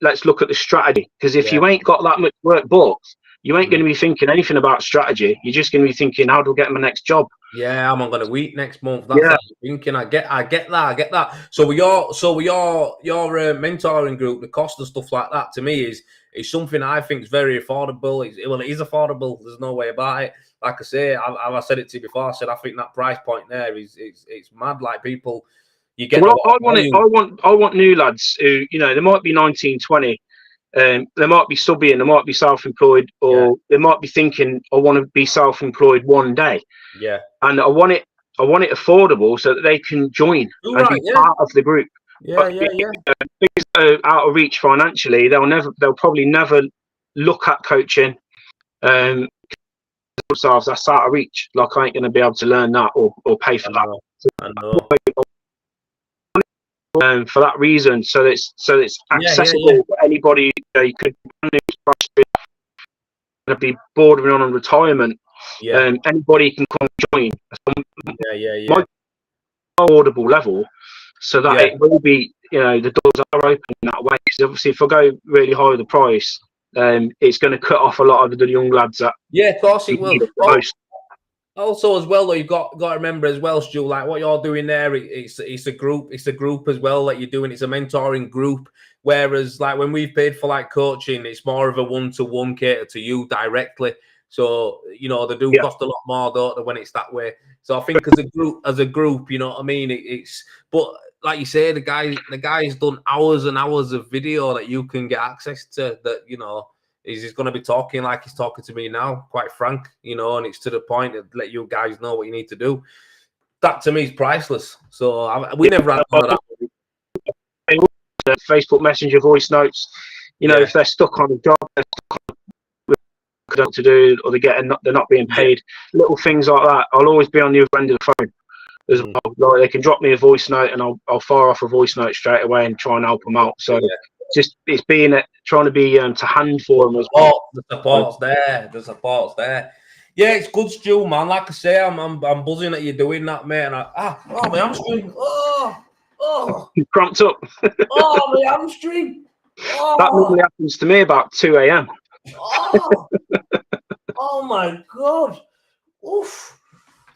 Let's look at the strategy, because if you ain't got that much work booked, you ain't going to be thinking anything about strategy. You're just going to be thinking, how do I get my next job? Yeah, I'm going to eat next month. That's what I'm thinking. I get that. So your mentoring group, the cost and stuff like that, to me is something I think is very affordable. It is affordable. There's no way about it. Like I say, I said it to you before. I said I think that price point there is it's mad. Like people, you get. Well, I want new lads who, you know, they might be 19, 20. They might be subbing, they might be self-employed, or they might be thinking, I want to be self-employed one day. Yeah. And I want it affordable so that they can join and be part of the group. Yeah, Things that are out of reach financially, they'll probably never look at coaching. Themselves, that's out of reach. Like, I ain't going to be able to learn that or pay for that. I know. For that reason, so it's accessible for anybody. You could be bordering on retirement. Anybody can come join. My affordable level, so that it will be, you know, the doors are open that way. Because obviously, if I go really high with the price, it's going to cut off a lot of the young lads. That of course it will. Also, as well, though, you've got to remember as well, Stu, like what you're doing there, it's a group as well that you're doing. It's a mentoring group. Whereas, like when we've paid for like coaching, it's more of a one-to-one cater to you directly. So, you know, they do cost a lot more, don't they, when it's that way. So I think as a group, you know what I mean? But like you say, the guy's done hours and hours of video that you can get access to, that, you know, he's going to be talking like he's talking to me now, quite frank, you know, and it's to the point that let you guys know what you need to do. That to me is priceless. So we never had none of that. Facebook Messenger voice notes, you know, if they're stuck on a job, they're stuck on to do, or they're not being paid, little things like that. I'll always be on the other end of the phone as well. Like, they can drop me a voice note and I'll fire off a voice note straight away and try and help them out. So it's being trying to be to hand for them as well. The support's there. Yeah, it's good, Stu, man. Like I say, I'm buzzing that you're doing that, mate. And my hamstring. You cramped up. My hamstring. That normally happens to me about 2 a.m. Oh my God. Oof.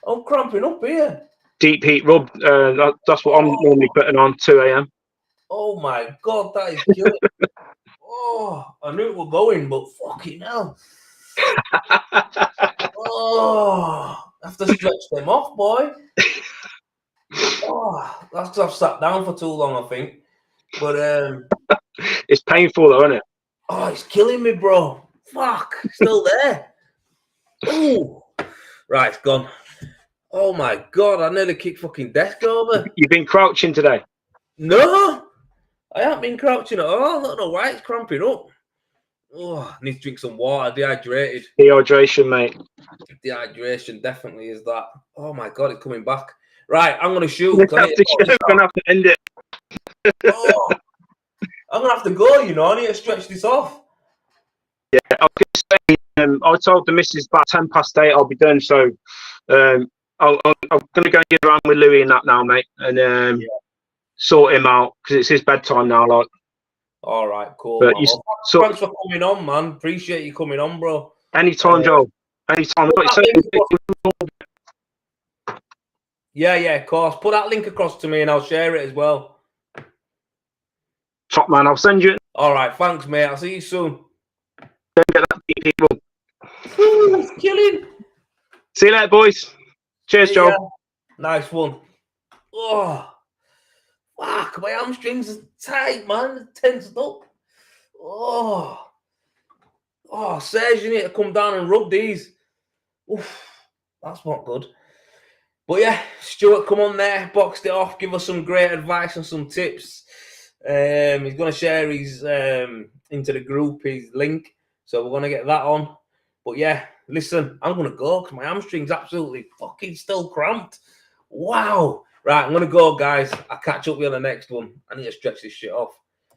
I'm cramping up here. Deep heat rub. That's what I'm normally putting on 2 a.m. Oh my God, that is killing. I knew it was going, but fucking hell. I have to stretch them off, boy. That's because I've sat down for too long, I think. But it's painful though, isn't it? Oh, it's killing me, bro. Fuck, still there. Ooh. Right, it's gone. Oh my God, I nearly kicked fucking desk over. You've been crouching today? No, I haven't been crouching at all. I don't know why it's cramping up. I need to drink some water. Dehydrated. Dehydration, mate. Dehydration definitely is that. Oh my God, it's coming back. Right, I'm going to shoot. We're going to have to end it. I'm going to have to go, you know. I need to stretch this off. Yeah, I was going to say, I told the missus about 8:10 I'll be done. So I'm going to go and get around with Louis and that now, mate. And sort him out because it's his bedtime now. Like, all right, cool. But thanks for coming on, man. Appreciate you coming on, bro. Anytime, Joel. Anytime. Yeah, of course. Put that link across to me and I'll share it as well. Top man, I'll send you. All right, thanks, mate. I'll see you soon. Don't get that people. It's killing. See you later, boys. Cheers, Joel. Yeah. Nice one. Oh. Fuck, my hamstrings are tight, man. Tensed up. Serge, you need to come down and rub these. Oof, that's not good. But yeah, Stuart, come on there, boxed it off, give us some great advice and some tips. He's going to share his into the group, his link. So we're going to get that on. But yeah, listen, I'm going to go because my hamstring's absolutely fucking still cramped. Wow. Right, I'm going to go, guys. I'll catch up with you on the next one. I need to stretch this shit off.